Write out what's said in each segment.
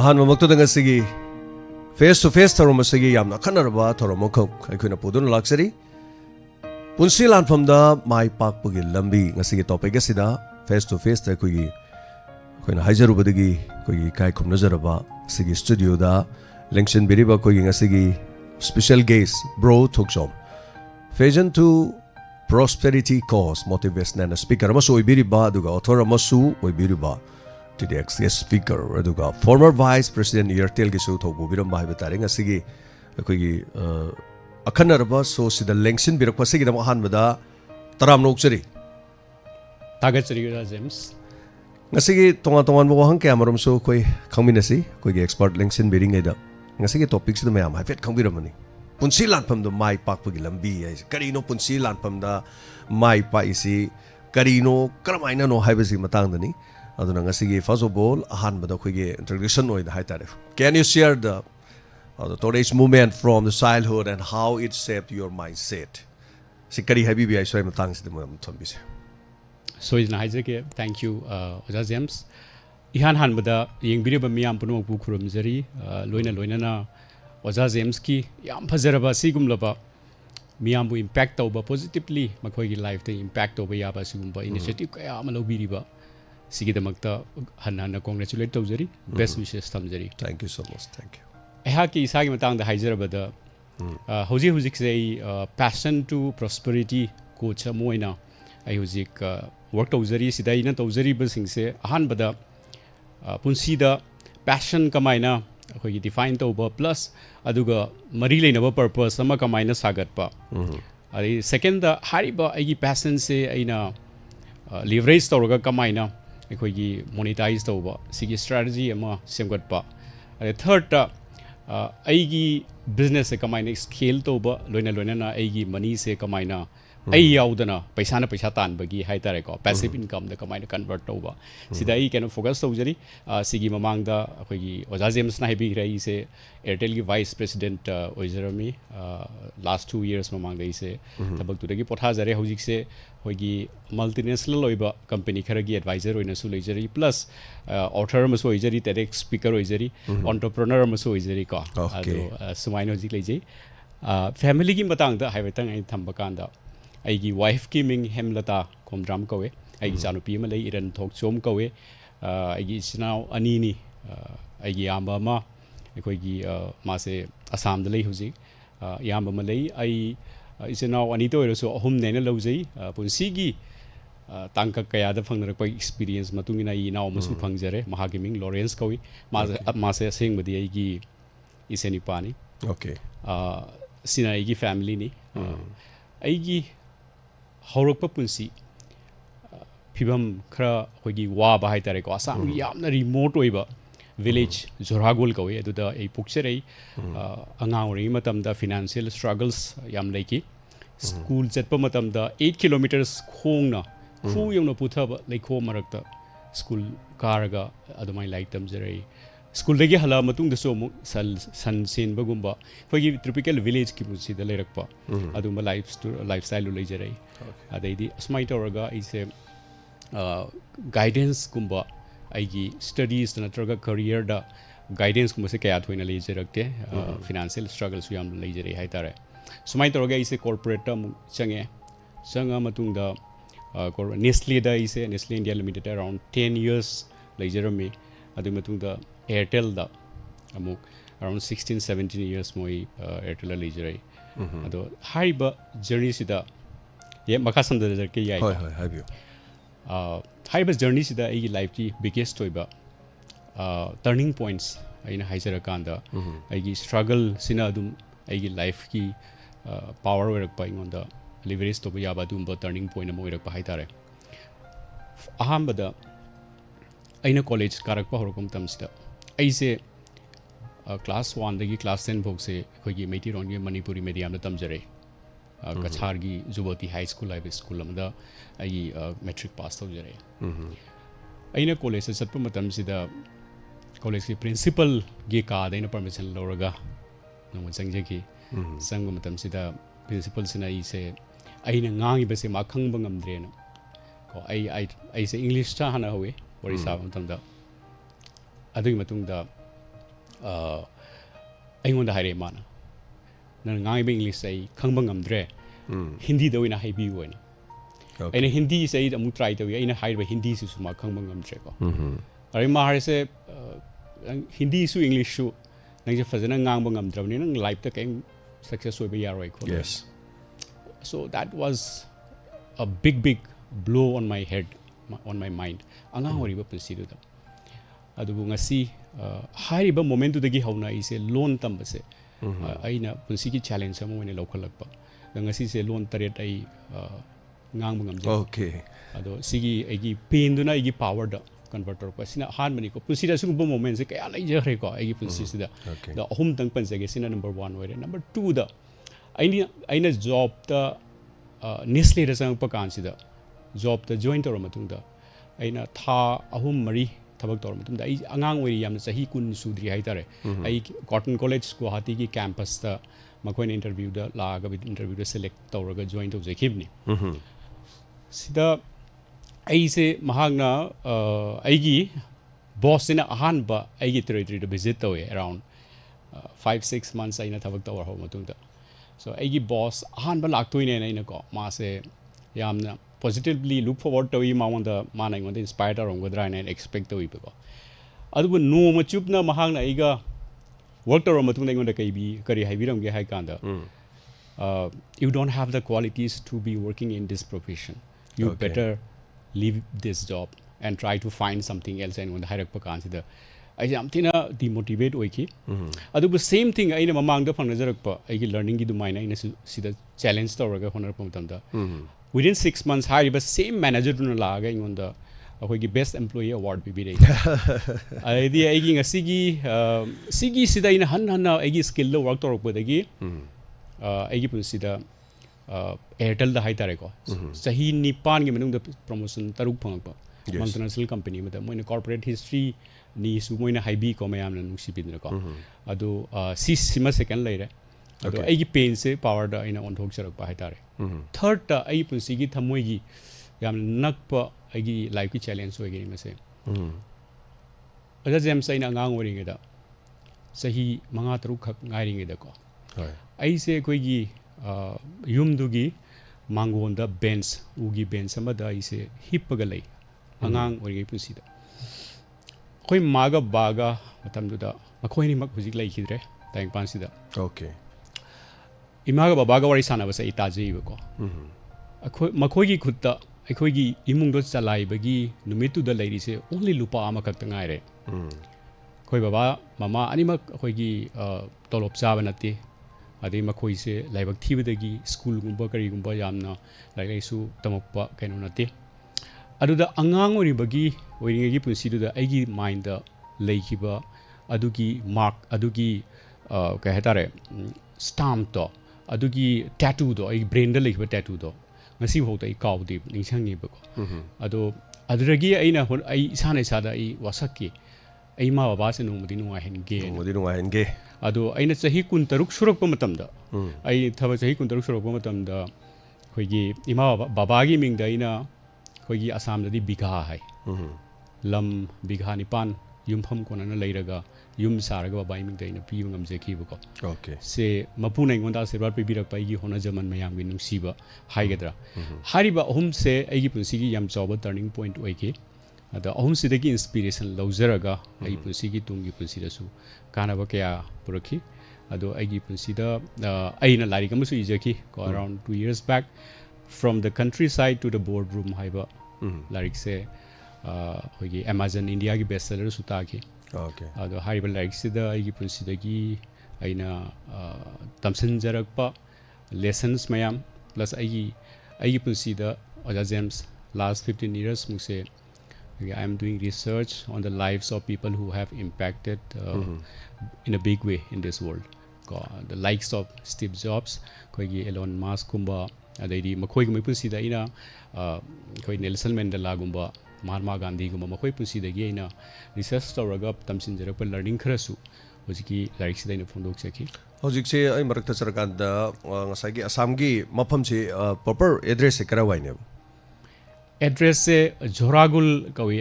ahan mamakto dengan segi face to face tharom segi yamna khanarba tharom khok akhuna pudun laksari punsi lan famda mai pak pugi lambi ngasigi topic asida face to face ta kugi koina hajaru badagi kugi kai khumna jaraba sigi studio da lengchen biriba kugi ngasigi special guest bro Thokchom Vision to prosperity cause motivation and speaker amasu oibiriba aduga author amasu oibiriba TDX guest speaker aduga former vice president Airtel gi su thobu biram bai batare ngasigi akogi akhanarba so sida lengsin birak pasigi dam han bada taram nokchari tagachari James ngasigi tongan wahang kamarom so koi khangminasi koi gi expert lengsin biring ida ngasigi topic sida mayam hafet khangbiramani punsi lanpam da mai pak pagi lambi ai karino punsi lanpam da mai pa isi karino karamaina no haibasi matang dani aduna ngasigi first of all ahan bada koi gi introduction oi da haitare can you share the today's movement from the childhood and how it shaped your mindset sikari habibi ai soi matang sida mo thambise so is na haije ke thank you Oja James ihan han bada yengbiriba miyam puno bu khurumjari loina na Oja James ki yam fazaraba sigumlaba miyam bu impact tauba positively makhoi gi life te impact tauba yaba sigumba initiative kaya ama lobiriba sigidamakta hanna congratulate taujari best wishes tamjari thank you so much thank you eha ki isagi matang da haijarabada hojik say passion to prosperity coach moina ai hojik work taujari sidai na taujari ba singse ahan bada punsi da passion kamaina akhoi define tauba plus aduga mari leinaba purpose ama kamaina sagatpa ari second da hariba ai passion se aina leverage tawraga kamaina akhoi gi monetize tauba sigi strategy ama semgatpa ari third da aigi business se kamaina scale tauba loina na aigi money se kamaina ai yaudana paisa na paisa tan bagi hai tare ko passive income da kamaina convert tauba sida ai keno focus taujari sigi mamang da akhoi gi Oja James na hebi rai se Airtel gi vice president oizarami last 2 years mamang da ise tabak tu dagi potha jare hojik se hoigi multinational loiba company khara gi advisor oina su leijari plus author maso oizari TEDx speaker oizari entrepreneur maso oizari ko ado sumaino hojik leijai family gi matang da haibetang ai thamba kanda aigi wife ki ming Hemlata Komdram kawe aigi chanupi ma lei Iran Thokchom kawe aigi sinau ani ni aigi amba ma ekoi gi ma se Assam da lei huji yamba ma lei ai isinau ani to ero so ahum ne na lojai punsi gi tangka kaya da phangnak pa experience matungina I naw masu phangjare mahagi ming Lawrence kawi ma se sing badi aigi iseni pani okay sina aigi family ni aigi haurakpa punsi phibam khara hoigi wa ba hai tare ko asam yamna remote oiba village Jorhagol kawe aduda ei pukcherei angang ri matam da financial struggles yam leiki school chatpa matam da 8 kilometers khongna khu yongna puthaba leikho marakta school karaga adumai like tamjerei school dagi hala matung da so san sen bagumba hoigi typical village ki punsi da lerakpa aduma lifestyle leijere adaidi smai toraga ise guidance kumba aigi studies natraga career da guidance kumba se kaya thoina leijerakte financial struggles yam leijere haitare smai toraga ise corporate ta changa matung da Nestle da ise Nestle India Limited around 10 years leijerami adu matung da Airtel da amuk around 16-17 years moi Airtel leijere ado haiba journey sida ye makasam da ke yai hoi habiyo haiba journey sida ai life ki biggest toiba turning points aina haisara kanda ai struggle sina adum ai life ki power work pa ingonda leverage to ya ba dum turning point mo work pa haitare ahambada aina college karak pa horokum tamsida aise class 1 dagi class 10 bokse khogi meiti rongi manipuri medium na tamjare Kachar gi Jubati High School live school amada ai metric pass tawjare aina college satpa matam sida college ki principal gi ka daina permission loraga no changje ki sang matam sida principal sina ise aina ngangi bese ma khangba ngamdre na ko ai se English cha hana howe wari sa matam da adui matung da ꯑꯩꯉꯣꯟꯗ ꯍꯥꯏꯔꯛꯑꯦ ꯃꯥꯅ ꯅꯪ ꯉꯥꯡꯉꯤꯕ English ꯑꯩ ꯈꯪꯕ ꯉꯝꯗ꯭ꯔꯦ ꯍꯤꯟꯗꯤꯗ ꯑꯣꯏꯅ ꯍꯥꯏꯕꯤꯌꯨ ꯑꯣꯏꯅ ꯑꯩꯅ ꯍꯤꯟꯗꯤꯁꯦ ꯑꯩ ꯑꯃꯨꯛ ꯇ꯭ꯔꯥꯏ ꯇꯧꯏ ꯑꯩꯅ ꯍꯥꯏꯔꯤꯕ ꯍꯤꯟꯗꯤꯁꯤꯁꯨ ꯃꯥ ꯈꯪꯕ ꯉꯝꯗ꯭ꯔꯦꯀꯣ ꯑꯗꯩ ꯃꯥ ꯍꯥꯏꯔꯤꯁꯦ ꯍꯤꯟꯗꯤꯁꯨ ꯏꯪꯂꯤꯁꯁꯨ ꯅꯪꯁꯦ ꯐꯖꯅ ꯉꯥꯡꯕ ꯉꯝꯗ꯭ꯔꯕꯅꯤ ꯅꯪ ꯂꯥꯏꯐꯇ ꯀꯩꯝ ꯁꯛꯁꯦꯁ ꯑꯣꯏꯕ ꯌꯥꯔꯣꯏ ꯈꯣꯠꯂꯣꯏ so that was a big blow on my head on my mind angang oriba pulsiduda adubu ngasi hariba momentudagi hauna ise loan tambase aina pulsigi challenge ama oine lokhalakpa ngasi se loan taret ai ngang ngamje okay ado sigi aigi pain duna aigi power da converter ko sina han mani ko pulsida sugumba moment se kaya lai jare ko aigi pulsida da ahum tang panjage sina number 1 oire number 2 da aina job da Nestle da sangpa kansida job da join tor matungda aina tha ahum mari thabak tor matungda ai angang oi yamna sahi kun sudri haitare ai Cotton College Guwahati ki campus da makoin interview da laga bit interview da select tawraga join to jakibni sida ai se mahagna ai gi boss ina ahan ba ai gi territory da visit tawe around 5-6 months aina thabak tawar ho matungda so aigi boss ahan ba laktoine na ina ko ma se yamna positively look forward to ma wanda ma na ngonda inspired arong godra na expect to ibe ko adu no ma chupna mahang na iga work to matung na ngonda kai bi kari haibiram ge hai kanda you don't have the qualities to be working in this profession you better leave this job and try to find something else and wanda hairak pa kansida I am tina demotivate oiki adubu same thing aina mamang da phangnajarakpa aigi learning gi dumaina ina sida challenge tawraga honar pamtamda within 6 months hariba same manager duna laga ingonda akoigi best employee award bi bidai aidi aigi ngasigi sigi sida ina hanna aigi skill lo work tawrakpa dagi aigi punsida Airtel da haitare ko sahi nipan gi menung da promotion taruk phangpa multinational company mada moina corporate history ni su moina haibi ko mayam na nungsi bidna ko adu sima second laire adu ai gi pain se power da ina on thok charak pa haitare third ta ai punsi gi thamoi gi yam nak pa ai gi life ki challenge hoye gi mase aja jam sai na ngang ori da sahi manga taruk khak ngai ring da ko ai se koi gi yum du gi mangon da bench ugi bench sama da ai se hippaga lai angang ori gi punsi da koi maga baga matamduda makoi ni mak huzik lai khidre tang pansida okay imaga babaga wari sana basa itaji ko akoi makoi gi khutta akoi gi imung do chalai bagi numitu da lairi se only lupa ama kak tangai re koi baba mama animak akoi gi tolop chaba nati adi makoi se laibak thibadagi school gumba kari gumba yamna lai su tamokpa kaino nati aduda angang ori bagi oiringe gi punsi da aigi mind da leikiba adugi mark adugi ka hetare stamp to adugi tattoo do ai brain da leikiba tattoo do ngasi hokta i kaw di ningsangi ba ko ado adragi aina ai isana isada ai wasakki ai ma baba se nungmudi nunga henge ado aina chahi 13 surakpa matamda ai thaba chahi 13 surakpa matamda khoigi ima baba gi mingda ina khoigi assam dadi bigha hai lam bigha nipan yumpham konana leiraga yum saraga baba iming dai na piu ngamje ki bako okay se mapuna ingonda servar pe birak pai gi hona jaman mayam gi nungsiba haigadra hariba ahum se aigi punsi gi yam chawba turning point oike ada ahum se dagi inspiration lawjaraga ai punsi gi tungi punsi da su kana ba kya purakhi ado aigi punsi da aina lari kam su ijaki ko around 2 years back from the countryside to the boardroom haiba lyric se hoigi Amazon India ki bestseller suta ki okay ado haiba lyric se da aigi punsi da gi aina tamsin jarakpa lessons mayam plus aigi punsi da oja James last 15 years muse I am doing research on the lives of people who have impacted in a big way in this world the likes of Steve Jobs koigi Elon Musk kumba adaidi makoi gumai punsi da ina koi Nelson Mandela gumba Mahatma Gandhi gumba makoi punsi da gi ina research tawraga tamsin jarak pa learning kharasu hojiki lyrics da ina phondok chaki hojik se ai marak ta sarkanda ngasai gi assam gi mafam se proper address se kara waine address se Joragul kawi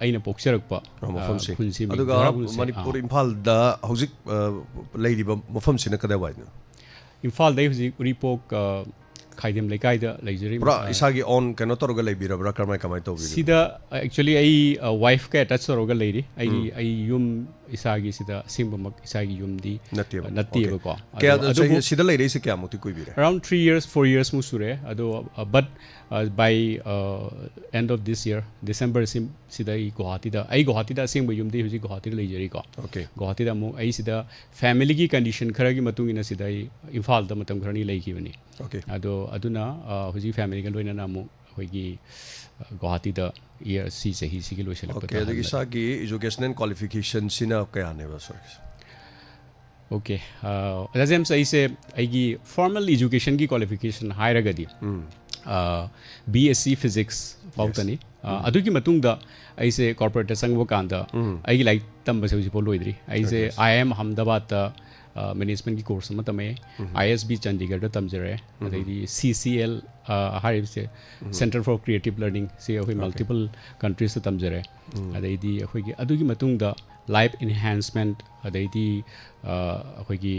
aina pokcharakpa mafamsi khunsi mi aduga Joragul se Manipur Imphal da hojik leiriba mafamsina kada waina Imphal dai huji uripok khaidem lekai da leijeri pura isagi on kano toroga leibirabra kamai to sida actually ai wife ka attach toroga leiri ai yum isagi sida singbamak isagi yum di natiba ko kya sida leiri se kya muti kuibire around 3 years 4 years mu sure ado but by end of this year December sida ai Guwahati da singba yum di huji Guwahati leijeri ko okay Guwahati da mu ai sida family ki condition khara gi matung ina sida ai Imphal da matam kharani leiki bani okay ado aduna huji family ga loina na mu hoigi Guwahati da year si se hi sigi loisela okay the isagi educational qualification sina kaya ne ba sir okay lazem sai se aigi formal education ki qualification higher gadi BSc physics pautani adu ki matung da ai se corporate sangbo kanda aigi like tamba se huji poloidri ai se IIM Ahmedabad da management ki course ma tame ISB Chandigarh da tamjare adai CCL harib se Center for Creative Learning se hoi multiple countries da tamjare adai di hoi gi adu ki matung da life enhancement adai di hoi gi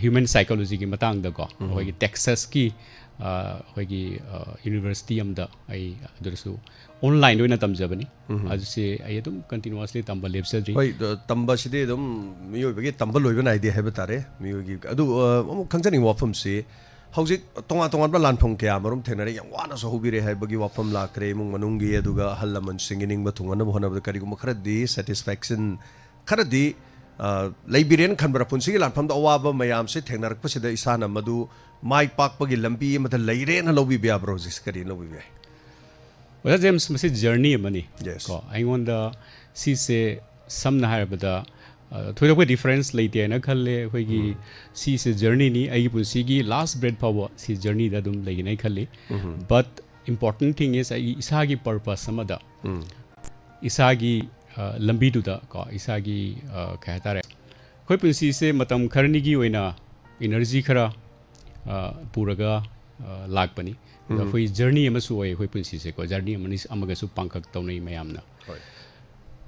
human psychology ki matang da ko hoi gi Texas ki hoi gi university am da ai adusu online oina tamjabani adu se ai adum continuously tamba lepsadri hoi tamba sidi dum miyo bagi tamba loiba na idea heba tare miyo gi adu amu khangjani wafam se hojik tonga ba lanphong kya marum thenare yang wana so hobire haibagi wafam lakre mung manungi aduga hallaman singining ba thungana bhona ba kari gum kharadi satisfaction kharadi leibirian khanbara punsi lanpham da awaba mayam se thengnarak pasida isana madu mai pakpagi lambi mata leire na lobi bia brojis kari lobi bia wala james masi journey mani yes ko aingonda si se samna harabada thoida ko difference leite na khalle hoigi si se journey ni ai punsi gi last breath power si journey da dum legi nai khalle but important thing is ai isagi purpose samada isagi lambi du da ko isagi khaita re khoi punsi se matam kharni gi oina energy khara puraga lakpani hoi journey amasu oi hoi punsi se ko journey amani amaga su pangkak tawnai mayamna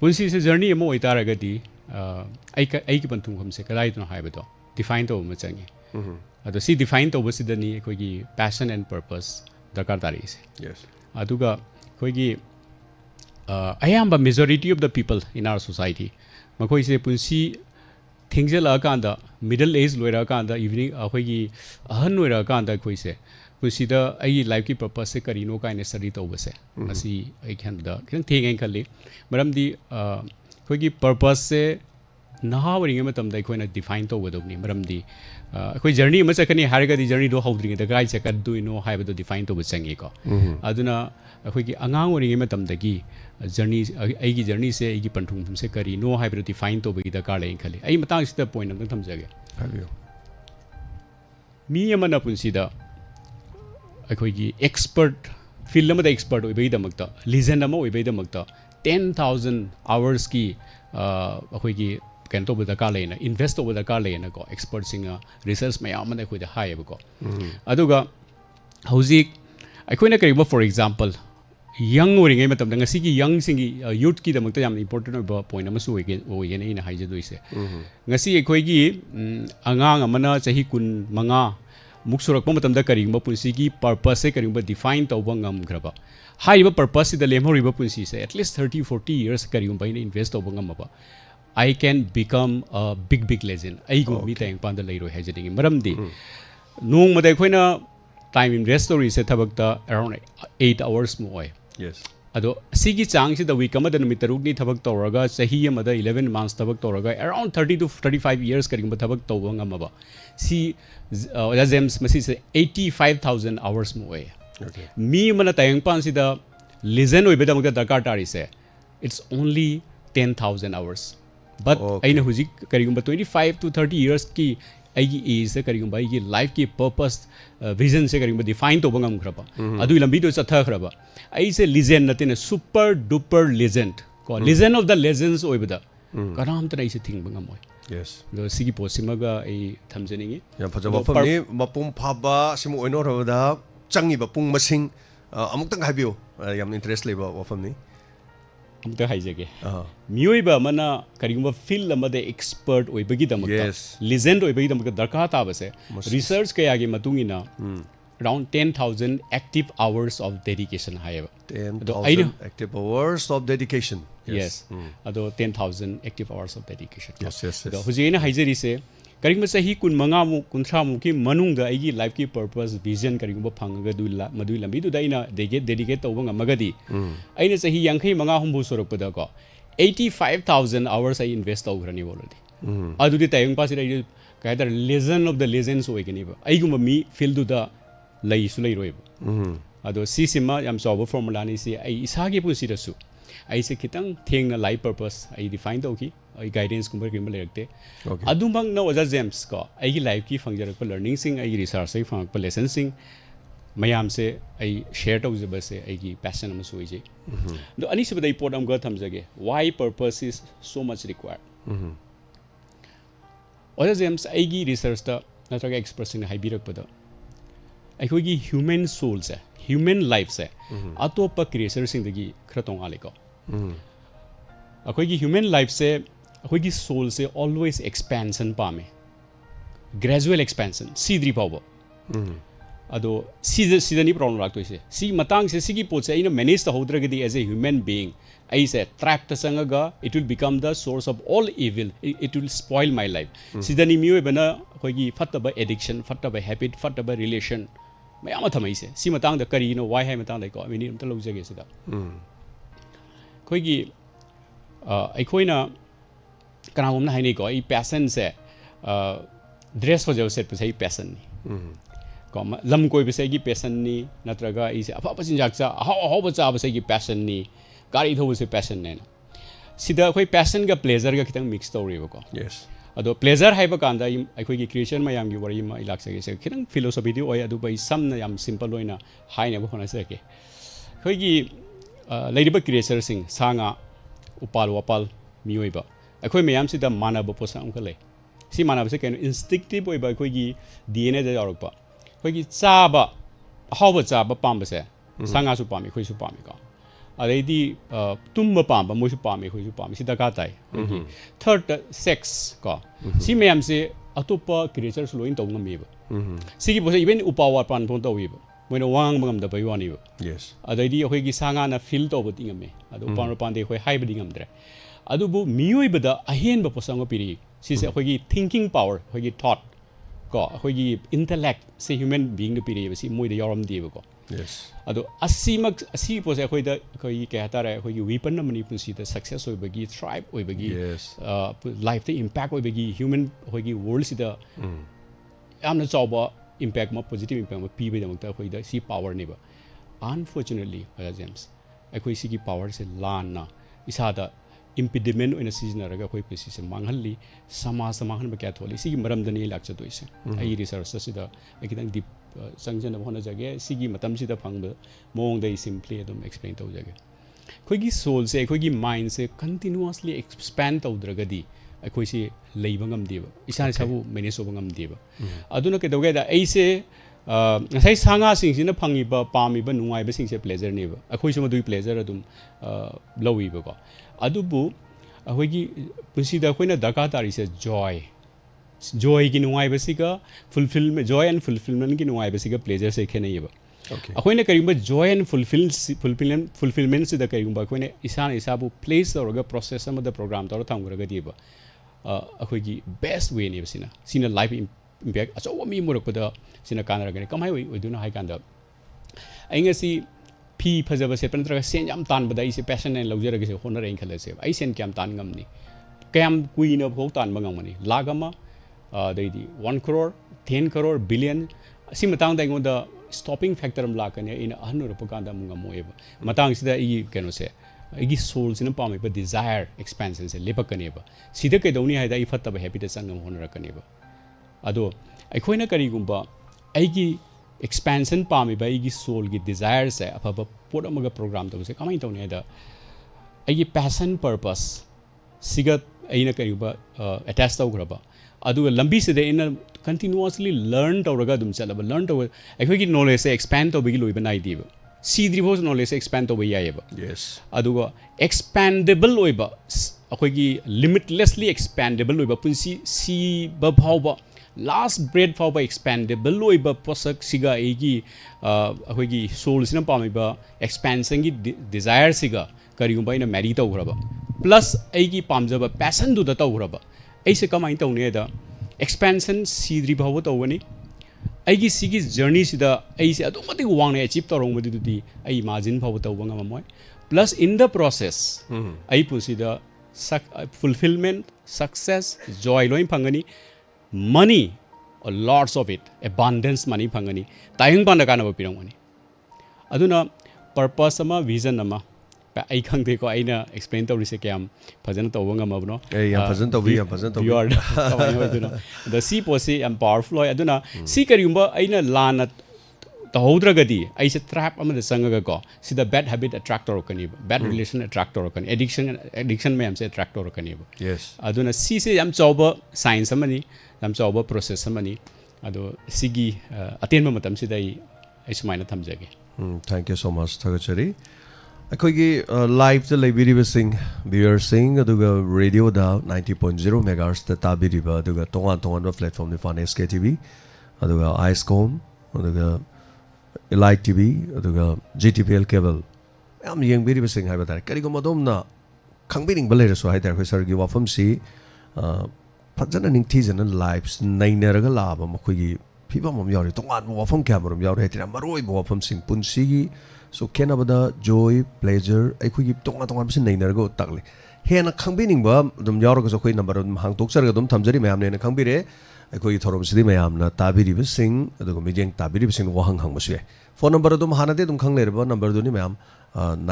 punsi se journey amo oi taragadi ai ki panthum kham se kalai tno haibedo define to ma changi ado si define to basidani koi gi passion and purpose dakar tari se yes aduga koi gi ayamba majority of the people in our society makoi se punsi thingzela kanda middle age loira kanda evening akhoi gi ahan loira kanda khoi se pusida ai life ki purpose se karino kaine study to base masi ai khan da khan thing ai khali maram di khoi gi purpose se naha wring ma tam dai khoi na define to bodok ni maram di khoi journey ma chakani harga di journey do howdring da gai se kad do no haiba do define to bachangi ko aduna khoi gi angang wring ma tam da gi journey ai gi journey se ai gi panthung se karino haiba do define to bagi da ka lai khali ai matang sida point am thamjage habiyo mi amana punsida akhoi expert field amada expert oibai damakta legend ama oibai damakta 10000 hours ki akhoi gi kan to bada ka leina invest over the ka leina ko expert singa research maya amada akhoi da high ko aduga hauzik akhoi na kariba for example young oringai matam da ngasi gi young singi youth ki damakta yam important oiba point ama su oige nei na haije doise ngasi akhoi gi angang amana chahi kun manga muksurak matam da karingba punsi gi purpose se karingba define tawba ngam graba haiba purpose da lemhoriba punsi se at least 30 40 years karingba ina invest tawba ngam ba I can become a big legend ai go mi tang pan da leiro hajading maram di nong madai khoina time invest story se thabak da around 8 hours mo oi yes ado sigi chang si da week amada numit taruk ni thabak tawraga sahi amada 11 months thabak tawraga around 30 to 35 years karingba thabak tawba ngam ba si james masi se 85000 hours mo oi mi mana tayang pan si da legend oi bedam da dakar tari se it's only 10000 hours but aina huji karigumba 25 to 30 years ki aigi is se karigumba aigi life ki purpose vision se karigumba define to bangam khraba adu lambi do chatha khraba ai se legend natin super duper legend ko legend of the legends oi beda karam ta ai se thing bangam oi yes do sigi posimaga ai thamjaningi ya phajaba famni mapum phaba simu oino roda changi ba pung masing ꯑꯃꯨꯛꯇꯪ ꯍꯥꯏꯕꯤꯌꯨ ꯌꯥꯝ interest ꯂꯩꯕ ꯋꯥꯐꯝꯅꯤ ꯑꯃꯨꯛꯇ ꯍꯥꯏꯖꯒꯦ ꯃꯤꯑꯣꯏꯕ ꯑꯃꯅ ꯀꯔꯤꯒꯨꯝꯕ ꯐꯤꯜ ꯑꯃꯗ ꯑꯦꯛꯁꯄꯔꯠ ꯑꯣꯏꯕꯒꯤꯗꯃꯛꯇ ꯂꯤꯖꯦꯟꯗ ꯑꯣꯏꯕꯒꯤꯗꯃꯛꯇ ꯗꯔꯀꯥꯔ ꯇꯥꯕꯁꯦ ꯔꯤꯁꯔꯆ ꯀꯌꯥꯒꯤ ꯃꯇꯨꯡ ꯏꯟꯅ around 10,000 active hours of dedication hayeba 10,000 active hours of dedication yes ado 10,000 active hours of dedication yes ado hujina haijeri se karigma sahi kun manga mu kunthra mu ki manungda aigi life ki purpose vision karigma phangaga du madui lambi du daina dedicate tawba ngamagadi aina sahi yankhai manga humbu sorakpada ko 85,000 hours I invest tawgrani already adu di tayung pasira kaidar legend of the legends oigani ba aiguma mi field da lay su lay roib ado si sima yam chaw formula ni si ai isagi pusi rasu ai se kitang theng na life purpose ai define tawki ai guidance kumba kimba lerakte adumang na waja gems ko ai gi life ki fangjarak pa learning sing ai research sai fang pa lesson sing mayam se ai share taw je base ai gi passion am so je do ani se badai pot am ga thamjage why purpose is so much required waja gems ai gi research ta natraga express in haibirak pada अखोगी human soul से human life से अतोप creature Sindgi खरा तोंगाले को अखोगी human life से अखोगी soul से always expansion पामे ग्रेजुअल एक्सपेंशन सीद्री पावो अदो सीजनी प्रॉब्लम लागतो से सी मतांग से सिगी पोचे इन मैनेज द होद्रगदी एज ए ह्यूमन बीइंग आई से ट्रैप त संगगा it will become the source of all evil it will spoil my life सीजनी मियो बना अखोगी फटबा एडिक्शन फटबा हैबिट फटबा रिलेशन मैम थमैसे सी मतंग द करी नो वाई है मतंग द को मिनी अमत लौजगे सिदा खोगी अखोइना कनागुमना हाइने को ई पैशन से ड्रेस फजो सेट पे पैशन नि को लम कोई बसे की पैशन नि नत्रगा ई से अफा पचिंजाक चा हाउ बचा बसे की पैशन नि गाड़ी थो से पैशन ने सिदा खोई पैशन का प्लेजर का खितंग मिक्स तौरीबो को यस अदो प्लेजर हाइबा कांदा अखोगी क्रिएशन मयाम की वरी मा इलाक्सगे से खितंग फिलोसॉफी दी ओय अदु बै समना याम सिंपल ओइना हाइने बो होना सके खोगी लेरिबा क्रिएचर सिंग सांगा उपाल वापाल मियोइबा अखोई मयाम सिदा मानब पोसाम खले सी मानब से कैन इंस्टिंक्टिव ओइबा अखोगी डीएनए दा यारकपा अखोगी चाबा हाउबा चाबा पामबसे सांगा सु पामी खोई सु पामी का अरेदी तुम पाम मोसु पामे खोइसु पामे सिदा का ताई थर्ड सेक्स का सी मैम से अतोप क्रिएचर्स लोइन तौ ngamiba सिगी बोसे इवन उपावा पान फोन तौइबा मोइना वांग मगम द बयवानिबा यस अदैदी अखोइगी सांगा ना फील तौबति ngame अदु पान पांदे खोइ हाइबदि ngamdre अदुबु मियोइबदा अहेनबा पोसंग पिरि सिसे अखोइगी थिंकिंग पावर अखोइगी थॉट को अखोइगी इंटेलेक्ट से ह्यूमन बीइंग द पिरि बसी मोइदा यारम दिबा को yes ado asimak asi pose akoida akoi ke hatare akoi weapon amani punsi da success oibagi tribe oibagi yes life the impact oibagi human hoigi world sida amna chawba impact ma positive impact ma pibe da makta akoi da si power ne ba unfortunately james akoi si gi power se lan na isa da impediment oina season raga akoi pesi se manghalli samaj samanghan ba kya tholi si gi maram da ni lakcha toise ai research sida akidang deep Sanjan होना जगे सिगी मतम सिदा फंग मोंग दे simply एकदम explain तौ जगे खोगी soul से खोगी mind से continuously expand तौद्रगदी अखोई से लेबंगम देबा इसा सबु मैनेज होबंगम देबा अदुना के दोगे दा ऐसे ngasai sanga sing sina phangiba pamiba nungaiba sing se pleasure neba akhoi suma dui pleasure adum lowiba ko adubu ahoigi pusida khoina daka tari se joy ki nungaiba siga fulfillment joy and fulfillment ki nungaiba siga pleasure se khenaiba अखोइने करिंबा joy and fulfillment से the करिंबा अखोइने इसान इसाबु place तौरगा process अमद program तौर थांगरगा दिबा अखोइगी best way ने बसिना सिना life impact अचो मी मुरकपदा सिना कानरगने कमाइ ओइदुना high कांदा आइंगसी फी फजब से पंत्रगा सेन याम तान बदा इसे passion ने लौजरगे से होनर इन खलसे आई सेन क्याम तान गमनी क्याम कुइना भो तान बंगमनी लागमा दैदी 1 crore 10 crore billion सि मतांग दाइगोदा stopping factor am lakane in ahnu rupakanda munga moeba matang sida I keno se igi soul sina pame ba desire expansion se lepakane ba sida ke dawni haida I fatta ba happy te sangam honra kane ba ado aikoina kari gumba aigi expansion pame ba igi soul gi desire se apaba pot amaga program to se kamai tawni haida aigi passion purpose siga aina kari ba attach tawgraba adu lambi se de in continuously learn tawraga dum chalaba learn taw akhoi gi knowledge se expand taw bigi loiba nai diba सीद्रीफो knowledge expand तो यायब Yes. अदुगा expandable ओइबा अखोगी limitlessly expandable ओइबा पुंसी सी बफावबा लास्ट ब्रेड फावबा एक्सपैंडेबल ओइबा पोसक सिगा एगी अखोगी सोल सिना पामिबा एक्सपेंशन की डिजायर सिगा करिगुंबा इन मैरी तौग्रबा प्लस एगी पामजबा पैशन दु तौग्रबा ऐसे कमाइन तौनेदा एक्सपेंशन सीद्री फाव तौगनी ꯑꯩꯒꯤ ꯁꯤꯒꯤ ꯖꯔꯅꯤꯁꯤꯗ ꯑꯩꯁꯦ ꯑꯗꯨꯛ ꯃꯇꯤꯛ ꯋꯥꯡꯅ ꯑꯦꯆꯤꯞ ꯇꯧꯔꯝꯕꯗꯨꯗꯤ ꯑꯩ ꯏꯃꯥꯖꯤꯟ ꯐꯥꯎꯕ ꯇꯧꯕ ꯉꯝꯃꯣꯏ ꯄ꯭ꯂꯁ ꯏꯟ ꯗ ꯄ꯭ꯔꯣꯁꯦꯁ ꯑꯩ ꯄꯨꯟꯁꯤꯗ ꯐꯨꯜꯐꯤꯜꯃꯦꯟ ꯁꯛꯁꯦꯁ ꯖꯣꯏ ꯂꯣꯏ ꯐꯪꯒꯅꯤ ꯃꯅꯤ ꯂꯣꯠꯁ ꯑꯣꯐ ꯏꯠ ꯑꯦꯕꯥꯟꯗꯦꯟꯁ ꯃꯅꯤ ꯐꯪꯒꯅꯤ ꯇꯥꯏꯕꯪꯄꯥꯟꯗ ꯀꯥꯟꯅꯕ ꯄꯤꯔꯝꯒꯅꯤ ꯑꯗꯨꯅ ꯄꯔꯄꯁ ꯑꯃ ꯚꯤꯖꯟ ꯑꯃ ꯑꯩ ꯈꯪꯗꯦꯀꯣ ꯑꯩꯅ ꯑꯦꯛꯁꯄ꯭ꯂꯦꯟ ꯇꯧꯔꯤꯁꯦ ꯀꯌꯥꯝ ꯐꯖꯅ ꯇꯧꯕ ꯉꯝꯃꯕꯅꯣ ꯌꯥꯝ ꯐꯖꯅ ꯇꯧꯕꯤ ꯌꯥꯝ ꯐꯖꯅ ꯇꯧꯕꯤ ꯀꯃꯥꯏꯅ ꯑꯣꯏꯗꯣꯏꯅꯣ ꯑꯗ ꯁꯤ ꯄꯣꯠꯁꯤ ꯌꯥꯝ ꯄꯥꯋꯔꯐꯨꯜ ꯑꯣꯏ ꯑꯗꯨꯅ ꯁꯤ ꯀꯔꯤꯒꯨꯝꯕ ꯑꯩꯅ ꯂꯥꯟꯅ ꯇꯧꯍꯧꯗ꯭ꯔꯒꯗꯤ ꯑꯩꯁꯦ ꯇ꯭ꯔꯥꯞ ꯑꯃꯗ ꯆꯪꯉꯒꯀꯣ ꯁꯤꯗ ꯕꯦꯠ ꯍꯦꯕꯤꯠ ꯑꯦꯇ꯭ꯔꯥꯛ ꯇꯧꯔꯛꯀꯅꯤꯕ ꯕꯦꯠ ꯔꯤꯂꯦꯁꯟ ꯑꯦꯇ꯭ꯔꯥꯛ ꯇꯧꯔꯛꯀꯅꯤ ꯑꯦꯗꯤꯛꯁꯟ ꯃꯌꯥꯝꯁꯦ ꯑꯦꯇ꯭ꯔꯥꯛ ꯇꯧꯔꯛꯀꯅꯤꯕ ꯑꯗꯨꯅ ꯁꯤꯁꯦ ꯌꯥꯝ ꯆꯥꯎꯕ ꯁꯥꯏꯟꯁ ꯑꯃꯅꯤ ꯌꯥꯝ ꯆꯥꯎꯕ ꯄ꯭ꯔꯣꯁꯦꯁ ꯑꯃꯅꯤ ꯑꯗꯣ ꯁꯤꯒꯤ ꯑꯇꯦꯟꯕ ꯃꯇꯝꯁꯤꯗ ꯑꯩ ꯁꯨꯃꯥꯏꯅ ꯊꯝꯖꯒꯦ ꯊꯦꯡꯛ ꯌꯨ ꯁꯣ ꯃꯆ ꯊꯥꯒꯠꯆꯔꯤ ꯑꯩꯈꯣꯏꯒꯤ ꯂꯥꯏꯚꯇ ꯂꯩꯕꯤꯔꯤꯕꯁꯤꯡ ꯚ꯭ꯌꯨꯌꯔꯁꯤꯡ ꯑꯗꯨꯒ ꯔꯦꯗꯤꯑꯣꯗ 90.0 ꯃꯦꯒꯥꯍꯔꯁꯇ ꯇꯥꯕꯤꯔꯤꯕ ꯑꯗꯨꯒ ꯇꯣꯉꯥꯟ ꯇꯣꯉꯥꯟꯕ ꯄ꯭ꯂꯦꯠꯐꯣꯝ ꯅꯤꯄꯥꯟ SK TV ꯑꯗꯨꯒ ꯑꯥꯏꯁꯀꯣꯝ ꯑꯗꯨꯒ ꯏꯂꯥꯏꯠ TV ꯑꯗꯨꯒ GTPL ꯀꯦꯕꯜ ꯃꯌꯥꯝ ꯌꯦꯡꯕꯤꯔꯤꯕꯁꯤꯡ ꯍꯥꯏꯕ ꯇꯥꯔꯦ ꯀꯔꯤꯒꯨꯝꯕ ꯑꯗꯣꯝꯅ ꯈꯪꯕꯤꯅꯤꯡꯕ ꯂꯩꯔꯁꯨ ꯍꯥꯏꯇꯥꯔꯦ ꯑꯩꯈꯣꯏ ꯁꯔꯒꯤ ꯋꯥꯐꯝꯁꯤ ꯐꯖꯅ ꯅꯤꯡꯊꯤꯖꯅ ꯂꯥꯏꯚ ꯅꯩꯅꯔꯒ ꯂꯥꯛꯑꯕ ꯃꯈꯣꯏꯒꯤ ꯐꯤꯕꯝ ꯑꯃ ꯌꯥꯎꯔꯤ ꯇꯣꯉꯥꯟꯕ ꯋꯥꯐꯝ ꯀꯌꯥꯃꯔꯣꯝ ꯌꯥꯎꯔꯤ ꯍꯥꯏꯇꯥꯔꯦ ꯃꯔꯨꯑꯣꯏꯕ ꯋꯥꯐꯝꯁꯤꯡ ꯄꯨꯟꯁꯤꯒꯤ ꯁꯣ ꯈꯦꯠꯅꯕꯗ ꯖꯣꯏ ꯄ꯭ꯂꯦꯖꯔ ꯑꯩꯈꯣꯏꯒꯤ ꯇꯣꯉꯥꯟ ꯇꯣꯉꯥꯟꯕꯁꯤ ꯅꯩꯅꯔꯒ ꯇꯥꯛꯂꯤ ꯍꯦꯟꯅ ꯈꯪꯕꯤꯅꯤꯡꯕ ꯑꯗꯨꯝ ꯌꯥꯎꯔꯒꯁꯨ ꯑꯩꯈꯣꯏ ꯅꯝꯕꯔ ꯑꯗꯨꯝ ꯍꯥꯡꯗꯣꯛꯆꯔꯒ ꯑꯗꯨꯝ ꯊꯝꯖꯔꯤ ꯃꯌꯥꯝꯅ ꯈꯪꯕꯤꯔꯦ ꯑꯩꯈꯣꯏꯒꯤ ꯊꯧꯔꯝꯁꯤꯗꯤ ꯃꯌꯥꯝꯅ ꯇꯥꯕꯤꯔꯤꯕꯁꯤꯡ ꯑꯗꯨꯒ ꯃꯤꯠꯌꯦꯡ ꯇꯥꯕꯤꯔꯤꯕꯁꯤꯡ ꯋꯥꯍꯪ ꯍꯪꯕꯁꯨ ꯌꯥꯏ ꯐꯣꯟ ꯅꯝꯕꯔ ꯑꯗꯨꯝ ꯍꯥꯟꯅꯗꯤ ꯑꯗꯨꯝ ꯈꯪ ꯂꯩꯔꯕ ꯅꯝꯕꯔꯗꯨꯅꯤ ꯃꯌꯥꯝ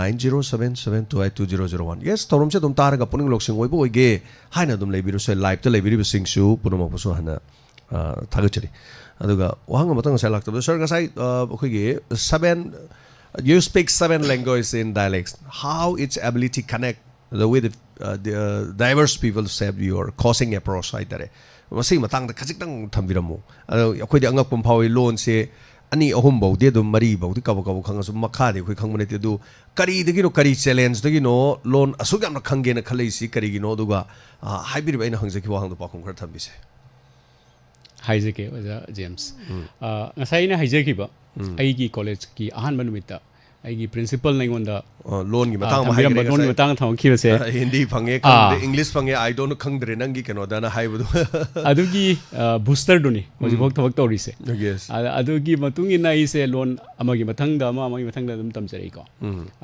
9077282001 ꯌꯦꯁ ꯊꯧꯔꯝꯁꯦ ꯑꯗꯨꯝ ꯇꯥꯔꯒ ꯄꯨꯛꯅꯤꯡ ꯂꯧꯁꯤꯡ ꯑꯣꯏꯕ ꯑꯣꯏꯒꯦ ꯍꯥꯏꯅ ꯑꯗꯨꯝ ꯂꯩꯕꯤꯔꯁꯨ ꯂꯥꯏꯚꯇ ꯂꯩꯕꯤꯔꯤꯕꯁꯤꯡꯁꯨ ꯄꯨꯝꯅꯃꯛꯄꯨꯁꯨ ꯍꯥꯟꯅ ꯊꯥꯒꯠꯆꯔꯤ ꯑꯗꯨꯒ ꯋꯥꯍꯪ ꯑꯃꯇꯪ ꯉꯁꯥꯏ ꯂꯥꯛꯇꯕꯗ ꯁꯔ ꯉꯁꯥꯏ ꯑꯩꯈꯣꯏꯒꯤ 7 you speak 7 languages in dialects how its ability connect the way the diverse people said your causing approach ꯍꯥꯏꯇꯥꯔꯦ ꯃꯁꯤꯒꯤ ꯃꯇꯥꯡꯗ ꯈꯖꯤꯛꯇꯪ ꯊꯝꯕꯤꯔꯝꯃꯨ ꯑꯗꯣ ꯑꯩꯈꯣꯏꯗꯤ ꯑꯉꯛꯄ ꯐꯥꯎꯏ ꯂꯣꯟꯁꯦ ꯑꯅꯤ ꯑꯍꯨꯝ ꯐꯥꯎꯗꯤ ꯑꯗꯨꯝ ꯃꯔꯤ ꯐꯥꯎꯗꯤ ꯀꯕꯛ ꯈꯪꯉꯁꯨ ꯃꯈꯥꯗꯤ ꯑꯩꯈꯣꯏ ꯈꯪꯕ ꯅꯠꯇꯦ ꯑꯗꯨ ꯀꯔꯤꯗꯒꯤꯅꯣ ꯀꯔꯤ ꯆꯦꯂꯦꯟꯖꯗꯒꯤꯅꯣ ꯂꯣꯟ ꯑꯁꯨꯛ ꯌꯥꯝꯅ ꯈꯪꯒꯦꯅ ꯈꯜꯂꯛꯏꯁꯤ ꯀꯔꯤꯒꯤꯅꯣ ꯑꯗꯨꯒ ꯍꯥꯏꯕꯤꯔꯤꯕ ꯑꯩꯅ ꯍꯪꯖꯈꯤꯕ ꯋꯥꯍꯪꯗꯣ ꯄꯥꯎꯈꯨꯝ ꯈꯔ ꯊꯝꯕꯤꯁꯦ ꯍꯥꯏꯖꯒꯦ ꯑꯣꯖꯥ ꯖꯦꯝꯁ ꯉꯁꯥꯏ ꯑꯩꯅ ꯍꯥꯏꯖꯈꯤꯕ ꯑꯩꯒꯤ ꯀꯣꯂꯦꯖꯀꯤ ꯑꯍꯥꯟꯕ ꯅꯨꯃꯤꯠꯇ ꯑꯩꯒꯤ ꯄ꯭ꯔꯤꯟꯁꯤꯄꯜꯅ ꯑꯩꯉꯣꯟꯗ ꯂꯣꯟꯒꯤ ꯃꯇꯥꯡ ꯑꯃ ꯍꯥꯏꯒꯔꯦ ꯂꯣꯟꯒꯤ ꯃꯇꯥꯡꯗ ꯊꯝꯈꯤꯕꯁꯦ ꯍꯤꯟꯗꯤ ꯐꯪꯉꯦ ꯈꯪꯗꯦ ꯏꯪꯂꯤꯁ ꯐꯪꯉꯦ ꯑꯥꯏ ꯗꯣꯟꯠ ꯈꯪꯗ꯭ꯔꯦ ꯅꯪꯒꯤ ꯀꯩꯅꯣꯗꯅ ꯍꯥꯏꯕꯗꯣ ꯑꯗꯨꯒꯤ ꯕꯨꯁꯇꯔꯗꯨꯅꯤ ꯍꯧꯖꯤꯛꯐꯥꯎ ꯊꯕꯛ ꯇꯧꯔꯤꯁꯦ ꯑꯗꯨꯒꯤ ꯃꯇꯨꯡ ꯏꯟꯅ ꯑꯩꯁꯦ ꯂꯣꯟ ꯑꯃꯒꯤ ꯃꯊꯪꯗ ꯑꯃꯒꯤ ꯃꯊꯪꯗ ꯑꯗꯨꯝ ꯇꯝꯖꯔꯛꯏꯀꯣ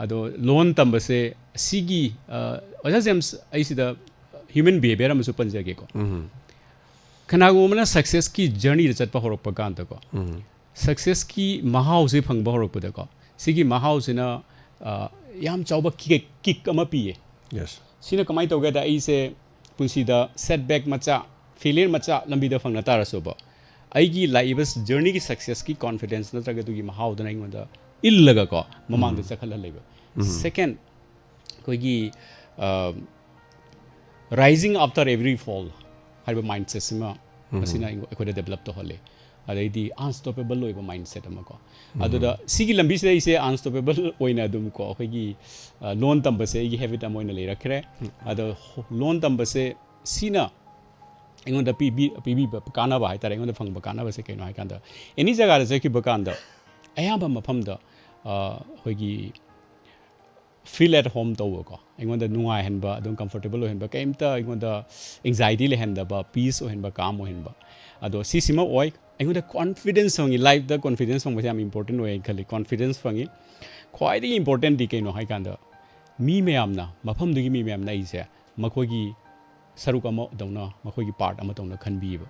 ꯑꯗꯣ ꯂꯣꯟ ꯇꯝꯕꯁꯦ ꯁꯤꯒꯤ ꯑꯣꯖꯥ ꯖꯦꯝꯁ ꯑꯩꯁꯤꯗ ꯍ꯭ꯌꯨꯃꯦꯟ ꯕꯤꯍꯦꯕꯤꯌꯔ ꯑꯃꯁꯨ ꯄꯟꯖꯒꯦꯀꯣ ꯀꯅꯥꯒꯨꯝꯕ ꯑꯃꯅ ꯁꯛꯁꯦꯁꯀꯤ ꯖꯔꯅꯤꯗ ꯆꯠꯄ ꯍꯧꯔꯛꯄ ꯀꯥꯟꯗꯀꯣ ꯁꯛꯁꯦꯁꯀꯤ ꯃꯍꯥꯎꯁꯦ ꯐꯪꯕ ꯍꯧꯔꯛꯄꯗꯀꯣ ꯁꯤꯒꯤ ꯃꯍꯥꯎꯁꯤꯅ ꯌꯥꯝ ꯆꯥꯎꯕ ꯀꯤꯛ ꯑꯃ ꯄꯤꯌꯦ ꯁꯤꯅ ꯀꯃꯥꯏꯅ ꯇꯧꯒꯦꯗ ꯑꯩꯁꯦ ꯄꯨꯟꯁꯤꯗ ꯁꯦꯠꯕꯦꯛ ꯃꯆꯥ ꯐꯦꯂꯤꯌꯔ ꯃꯆꯥ ꯂꯝꯕꯤꯗ ꯐꯪꯅ ꯇꯥꯔꯁꯨꯕ ꯑꯩꯒꯤ ꯂꯥꯛꯏꯕ ꯖꯔꯅꯤꯒꯤ ꯁꯛꯁꯦꯁꯀꯤ ꯀꯣꯟꯐꯤꯗꯦꯟꯁ ꯅꯠꯇ꯭ꯔꯒ ꯑꯗꯨꯒꯤ ꯃꯍꯥꯎꯗꯨꯅ ꯑꯩꯉꯣꯟꯗ ꯏꯜꯂꯒꯀꯣ ꯃꯃꯥꯡꯗ ꯆꯠꯈꯠꯍꯜꯂꯦꯕ ꯁꯦꯀꯦꯟ ꯑꯩꯈꯣꯏꯒꯤ ꯔꯥꯏꯖꯤꯡ ꯑꯥꯐꯇꯔ ꯑꯦꯚ꯭ꯔꯤ ꯐꯣꯜ ꯍꯥꯏꯕ ꯃꯥꯏꯟꯁꯦꯠꯁꯤꯃ ꯃꯁꯤꯅ ꯑꯩꯈꯣꯏꯗ ꯗꯦꯕꯂꯞ ꯇꯧꯍꯜꯂꯦ ꯑꯗꯩꯗꯤ ꯑꯟꯁꯇꯣꯄꯦꯕꯜ ꯑꯣꯏꯕ ꯃꯥꯏꯟꯁꯦꯠ ꯑꯃꯀꯣ ꯑꯗꯨꯗ ꯁꯤꯒꯤ ꯂꯝꯕꯤꯁꯤꯗ ꯑꯩꯁꯦ ꯑꯟꯁꯇꯣꯄꯦꯕꯜ ꯑꯣꯏꯅ ꯑꯗꯨꯝ ꯀꯣ ꯑꯩꯈꯣꯏꯒꯤ ꯂꯣꯟ ꯇꯝꯕꯁꯦ ꯑꯩꯒꯤ ꯍꯦꯕꯤꯠ ꯑꯃ ꯑꯣꯏꯅ ꯂꯩꯔꯛꯈ꯭ꯔꯦ ꯑꯗꯣ ꯂꯣꯟ ꯇꯝꯕꯁꯦ ꯁꯤꯅ ꯑꯩꯉꯣꯟꯗ ꯄꯤꯕꯤꯕ ꯀꯥꯟꯅꯕ ꯍꯥꯏꯇꯥꯔꯦ ꯑꯩꯉꯣꯟꯗ ꯐꯪꯕ ꯀꯥꯟꯅꯕꯁꯦ ꯀꯩꯅꯣ ꯍꯥꯏꯀꯥꯟꯗ ꯑꯦꯅꯤ ꯖꯒꯥꯗ ꯆꯠꯈꯤꯕ ꯀꯥꯟꯗ ꯑꯌꯥꯝꯕ ꯃꯐꯝꯗ ꯑꯩꯈꯣꯏꯒꯤ ꯐꯤꯜ ꯑꯦꯠ ꯍꯣꯝ ꯇꯧꯕꯀꯣ ꯑꯩꯉꯣꯟꯗ ꯅꯨꯡꯉꯥꯏꯍꯟꯕ ꯑꯗꯨꯝ ꯀꯝꯐꯣꯔꯇꯦꯕꯜ ꯑꯣꯏꯍꯟꯕ ꯀꯩꯝꯇ ꯑꯩꯉꯣꯟꯗ ꯑꯦꯡꯖꯥꯏꯇꯤ ꯂꯩꯍꯟꯗꯕ ꯄꯤꯁ ꯑꯣꯏꯍꯟꯕ ꯀꯥꯝ ꯑꯣꯏꯍꯟꯕ ꯑꯗꯣ ꯁꯤꯁꯤꯃ ꯑꯣꯏ ꯑꯩꯉꯣꯟꯗ ꯀꯣꯟꯐꯤꯗꯦꯟꯁ ꯐꯪꯉꯤ ꯂꯥꯏꯐꯇ ꯀꯣꯟꯐꯤꯗꯦꯟꯁ ꯐꯪꯕꯁꯦ ꯌꯥꯝ ꯏꯝꯄꯣꯔꯇꯦꯟ ꯑꯣꯏ ꯈꯜꯂꯤ ꯀꯣꯟꯐꯤꯗꯦꯟꯁ ꯐꯪꯉꯤ ꯈ꯭ꯋꯥꯏꯗꯒꯤ ꯏꯝꯄꯣꯔꯇꯦꯟꯗꯤ ꯀꯩꯅꯣ ꯍꯥꯏꯀꯥꯟꯗ ꯃꯤ ꯃꯌꯥꯝꯅ ꯃꯐꯝꯗꯨꯒꯤ ꯃꯤ ꯃꯌꯥꯝꯅ ꯑꯩꯁꯦ ꯃꯈꯣꯏꯒꯤ ꯁꯔꯨꯛ ꯑꯃꯗꯧꯅ ꯃꯈꯣꯏꯒꯤ ꯄꯥꯔꯠ ꯑꯃꯗꯧꯅ ꯈꯟꯕꯤꯌꯦꯕ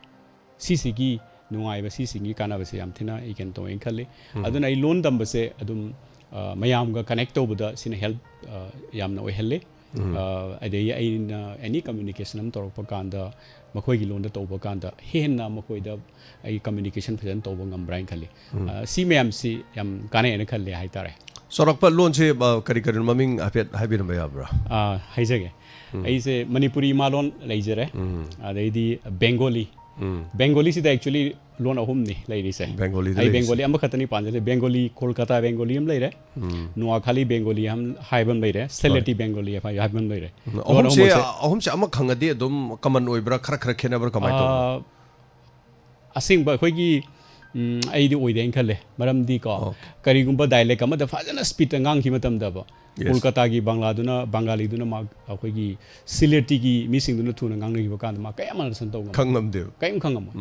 ꯁꯤꯁꯤꯒꯤ ꯅꯨꯡꯉꯥꯏꯕ ꯁꯤꯁꯤꯒꯤ ꯀꯥꯟꯅꯕꯁꯦ ꯌꯥꯝ ꯊꯤꯅ ꯑꯩ ꯀꯩꯅꯣ ꯇꯧꯋꯦꯅ ꯈꯜꯂꯤ ꯑꯗꯨꯅ ꯑꯩ ꯂꯣꯟ ꯇꯝꯕꯁꯦ ꯑꯗꯨꯝ ꯃꯌꯥꯝꯒ ꯀꯅꯦꯛ ꯇꯧꯕꯗ ꯁꯤꯅ ꯍꯦꯜꯞ ꯌꯥꯝꯅ ꯑꯣꯏꯍꯜꯂꯤ ꯑꯗꯒꯤ ꯑꯩꯅ ꯑꯦꯅꯤ ꯀꯝꯃ꯭ꯌꯨꯅꯤꯀꯦꯁꯟ ꯑꯃ ꯇꯧꯔꯛꯄ ꯀꯥꯟꯗ ꯃꯈꯣꯏꯒꯤ ꯂꯣꯟꯗ ꯇꯧꯕ ꯀꯥꯟꯗ ꯍꯦꯟꯅ ꯃꯈꯣꯏꯗ ꯑꯩ ꯀꯝꯃ꯭ꯌꯨꯅꯤꯀꯦꯁꯟ ꯐꯖꯅ ꯇꯧꯕ ꯉꯝꯕ꯭ꯔꯥ ꯍꯥꯏꯅ ꯈꯜꯂꯤ ꯁꯤ ꯃꯌꯥꯝꯁꯤ ꯌꯥꯝ ꯀꯥꯟꯅꯩꯅ ꯈꯜꯂꯤ ꯍꯥꯏꯇꯥꯔꯦ ꯆꯥꯎꯔꯥꯛꯄ ꯂꯣꯟꯁꯦ ꯀꯔꯤ ꯀꯔꯤꯅꯣ ꯃꯃꯤꯡ ꯍꯥꯏꯐꯦꯠ ꯍꯥꯏꯕꯤꯔꯝꯕ ꯌꯥꯕ꯭ꯔꯥ ꯍꯥꯏꯖꯒꯦ ꯑꯩꯁꯦ ꯃꯅꯤꯄꯨꯔꯤ ꯏꯃꯥꯂꯣꯟ ꯂꯩꯖꯔꯦ ꯑꯗꯩꯗꯤ ꯕꯦꯡꯒꯣꯂꯤ ꯕꯦꯡꯒꯣꯂꯤꯁꯤꯗ ꯑꯦꯛꯆꯨꯋꯦꯂꯤ लोन अहुमनी लेरिसे Bengali आई बेंगोली अम खतनी पांजले बेंगोली कोलकाता बेंगोली हम लेरे नुआखाली बेंगोली हम हाइबन लेरे सेलेटी बेंगोली हाइबन लेरे अहम से अम खंगदी अदुम कमन ओइब्रा खर खर खेनबर कमाय तो असिंग अखोगी ꯑꯩꯗꯤ ꯑꯣꯏꯗꯦꯅ ꯈꯜꯂꯦ ꯃꯔꯝꯗꯤ ꯀꯣ ꯀꯔꯤꯒꯨꯝꯕ ꯗꯥꯏꯂꯦꯛ ꯑꯃꯗ ꯐꯖꯅ ꯁ꯭ꯄꯤꯠꯇ ꯉꯥꯡꯈꯤ ꯃꯇꯝꯗꯕ ꯀꯣꯜꯀꯇꯥꯒꯤ ꯕꯪꯒ꯭ꯂꯥꯗꯨꯅ ꯕꯪꯒꯥꯂꯤꯗꯨꯅ ꯃꯥ ꯑꯩꯈꯣꯏꯒꯤ ꯁꯤꯂꯦꯇꯤꯒꯤ ꯃꯤꯁꯤꯡꯗꯨꯅ ꯊꯨꯅ ꯉꯥꯡꯅꯈꯤꯕ ꯀꯥꯟꯗ ꯃꯥ ꯀꯌꯥꯝ ꯑꯟꯗꯔꯁ꯭ꯇꯦꯟ ꯇꯧ ꯈꯪꯉꯝꯗꯦ ꯀꯌꯥꯝ ꯈꯪꯉꯝꯃꯣꯏ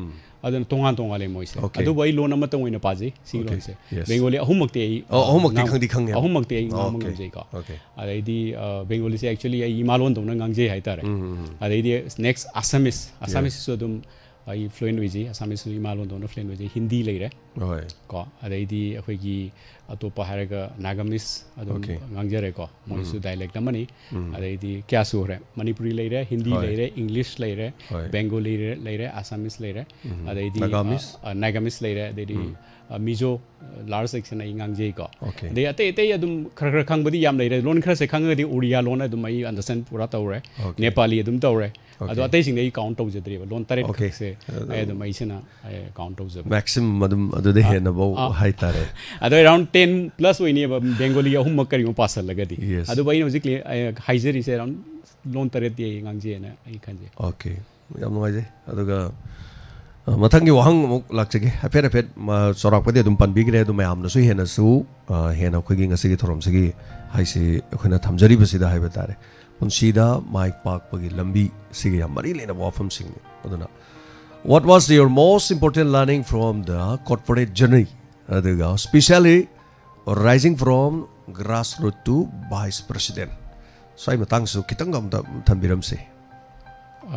ꯑꯗꯨꯅ ꯇꯣꯉꯥꯟ ꯇꯣꯉꯥꯟꯂꯦ ꯃꯣꯏꯁꯦ ꯑꯗꯨꯕꯨ ꯑꯩ ꯂꯣꯟ ꯑꯃꯇꯪ ꯑꯣꯏꯅ ꯄꯥꯖꯩ ꯁꯤꯒꯤ ꯂꯣꯟꯁꯦ ꯕꯦꯡꯒꯣꯂꯤ ꯑꯍꯨꯝꯃꯛꯇꯤ ꯑꯩ ꯈꯪꯉꯦ ꯑꯍꯨꯝꯃꯛꯇꯤ ꯑꯩ ꯉꯥꯡꯕ ꯉꯝꯖꯩꯀꯣ ꯑꯗꯩꯗꯤ ꯕꯦꯡꯒꯣꯂꯤꯁꯦ ꯑꯦꯛꯆꯨꯋꯦꯂꯤ ꯑꯩ ꯏꯃꯥꯂꯣꯟꯗꯧꯅ ꯉꯥꯡꯖꯩ ꯍꯥꯏꯇꯥꯔꯦ ꯑꯗꯩꯗꯤ ꯅꯦꯛꯁ ꯑꯁꯥꯃꯤꯁꯁꯤꯁꯨ ꯑꯗꯨꯝ ꯑꯩ ꯐ꯭ꯂꯨꯑꯦꯟ ꯑꯣꯏꯖꯩ ꯑꯁꯥꯃꯤꯁꯁꯨ ꯏꯃꯥꯂꯣꯟꯗꯧꯅ ꯐ꯭ꯂꯨꯑꯦꯟ ꯑꯣꯏꯖꯩ ꯍꯤꯟꯗꯤ ꯂꯩꯔꯦ ꯀꯣ ꯑꯗꯩꯗꯤ ꯑꯩꯈꯣꯏꯒꯤ ꯑꯇꯣꯞꯄ ꯍꯥꯏꯔꯒ ꯅꯥꯒꯥꯃꯤꯁ ꯑꯗꯨꯝ ꯉꯥꯡꯖꯔꯦꯀꯣ ꯃꯣꯏꯁꯨ ꯗꯥꯏꯂꯦꯛ ꯑꯃꯅꯤ ꯑꯗꯩꯗꯤ ꯀꯌꯥ ꯁꯨꯈ꯭ꯔꯦ ꯃꯅꯤꯄꯨꯔꯤ ꯂꯩꯔꯦ ꯍꯤꯟꯗꯤ ꯂꯩꯔꯦ ꯏꯪꯂꯤꯁ ꯂꯩꯔꯦ ꯕꯦꯡꯒꯣꯂꯤ ꯂꯩꯔꯦ ꯑꯁꯥꯃꯤꯁ ꯂꯩꯔꯦ ꯑꯗꯩꯗꯤ ꯅꯥꯒꯥꯃꯤꯁ ꯂꯩꯔꯦ ꯑꯗꯩꯗꯤ ꯃꯤꯖꯣ ꯂꯥꯔꯖ ꯁꯦꯛꯁꯟ ꯑꯩ ꯉꯥꯡꯖꯩꯀꯣ ꯑꯗꯩ ꯑꯇꯩ ꯑꯇꯩ ꯑꯗꯨꯝ ꯈꯔ ꯈꯔ ꯈꯪꯕꯗꯤ ꯌꯥꯝ ꯂꯩꯔꯦ ꯂꯣꯟ ꯈꯔꯁꯦ ꯈꯪꯉꯒꯗꯤ ꯎꯔꯤꯌꯥ ꯂꯣꯟ ꯑꯗꯨꯝ ꯑꯩ ꯑꯟꯗꯔꯁ꯭ꯇꯦꯟ ꯄꯨꯔꯥ ꯇꯧꯔꯦ ꯅꯦꯄꯥꯂꯤ ꯑꯗꯨꯝ ꯇꯧꯔꯦ ꯑꯗꯣ ꯑꯇꯩꯁꯤꯡꯗꯤ ꯑꯩ ꯀꯥꯎꯟ ꯇꯧꯖꯗ꯭ꯔꯤꯕ ꯂꯣꯟ 8 ꯈꯛꯁꯦ ꯑꯩ ꯑꯗꯨꯝ ꯑꯩꯁꯤꯅ ꯀꯥꯎꯟ ꯇꯧꯖꯕ ꯃꯦꯛꯁꯤꯃꯝ ꯑꯗꯨꯝ ꯑꯗꯨꯗ ꯍꯦꯟꯅꯕꯧ ꯍꯥꯏꯇꯥꯔꯦ ꯑꯗꯣ ꯑꯦꯔꯥꯎꯟ 10 ꯄ꯭ꯂꯁ ꯑꯣꯏꯅꯦꯕ ꯕꯦꯡꯒꯣꯂꯤ ꯑꯍꯨꯝꯃꯛ ꯀꯔꯤꯒꯨꯝꯕ ꯄꯥꯁꯜꯂꯒꯗꯤ ꯑꯗꯨꯕꯨ ꯑꯩꯅ ꯍꯧꯖꯤꯛ ꯍꯥꯏꯖꯔꯤꯁꯦ ꯑꯦꯔꯥꯎꯟ ꯂꯣꯟ 8ꯇꯤ ꯑꯩ ꯉꯥꯡꯖꯩꯅ ꯑꯩ ꯈꯟꯖꯩ ꯑꯣꯀꯦ ꯌꯥꯝ ꯅꯨꯡꯉꯥꯏꯖꯩ ꯑꯗꯨꯒ ꯃꯊꯪꯒꯤ ꯋꯥꯍꯪ ꯑꯃꯨꯛ ꯂꯥꯛꯆꯒꯦ ꯍꯥꯏꯐꯦꯠ ꯍꯥꯏꯐꯦꯠ ꯆꯥꯎꯔꯥꯛꯄꯗꯤ ꯑꯗꯨꯝ ꯄꯟꯕꯤꯈ꯭ꯔꯦ ꯑꯗꯨ ꯃꯌꯥꯝꯅꯁꯨ ꯍꯦꯟꯅ ꯑꯩꯈꯣꯏꯒꯤ ꯉꯁꯤꯒꯤ ꯊꯧꯔꯝꯁꯤꯒꯤ ꯍꯥꯏꯁꯤ ꯑꯩꯈꯣꯏꯅ ꯊꯝꯖꯔꯤꯕꯁꯤꯗ ꯍꯥꯏꯕ ꯇꯥꯔꯦ ꯄꯨꯟꯁꯤꯗ ꯃꯥꯏ ꯄꯥꯛꯄꯒꯤ ꯂꯝꯕꯤ ꯁꯤꯒ ꯌꯥꯝ ꯃꯔꯤ ꯂꯩꯅꯕ ꯋꯥꯐꯝꯁꯤꯡꯅꯤ ꯑꯗꯨꯅ what was your most important learning from the corporate journey ꯑꯗꯨꯒ especially rising from grassroots to vice president ꯁ꯭ꯋꯥꯏ ꯃꯇꯥꯡꯁꯨ ꯈꯤꯇꯪ ꯑꯝꯇ ꯊꯝꯕꯤꯔꯝꯁꯦ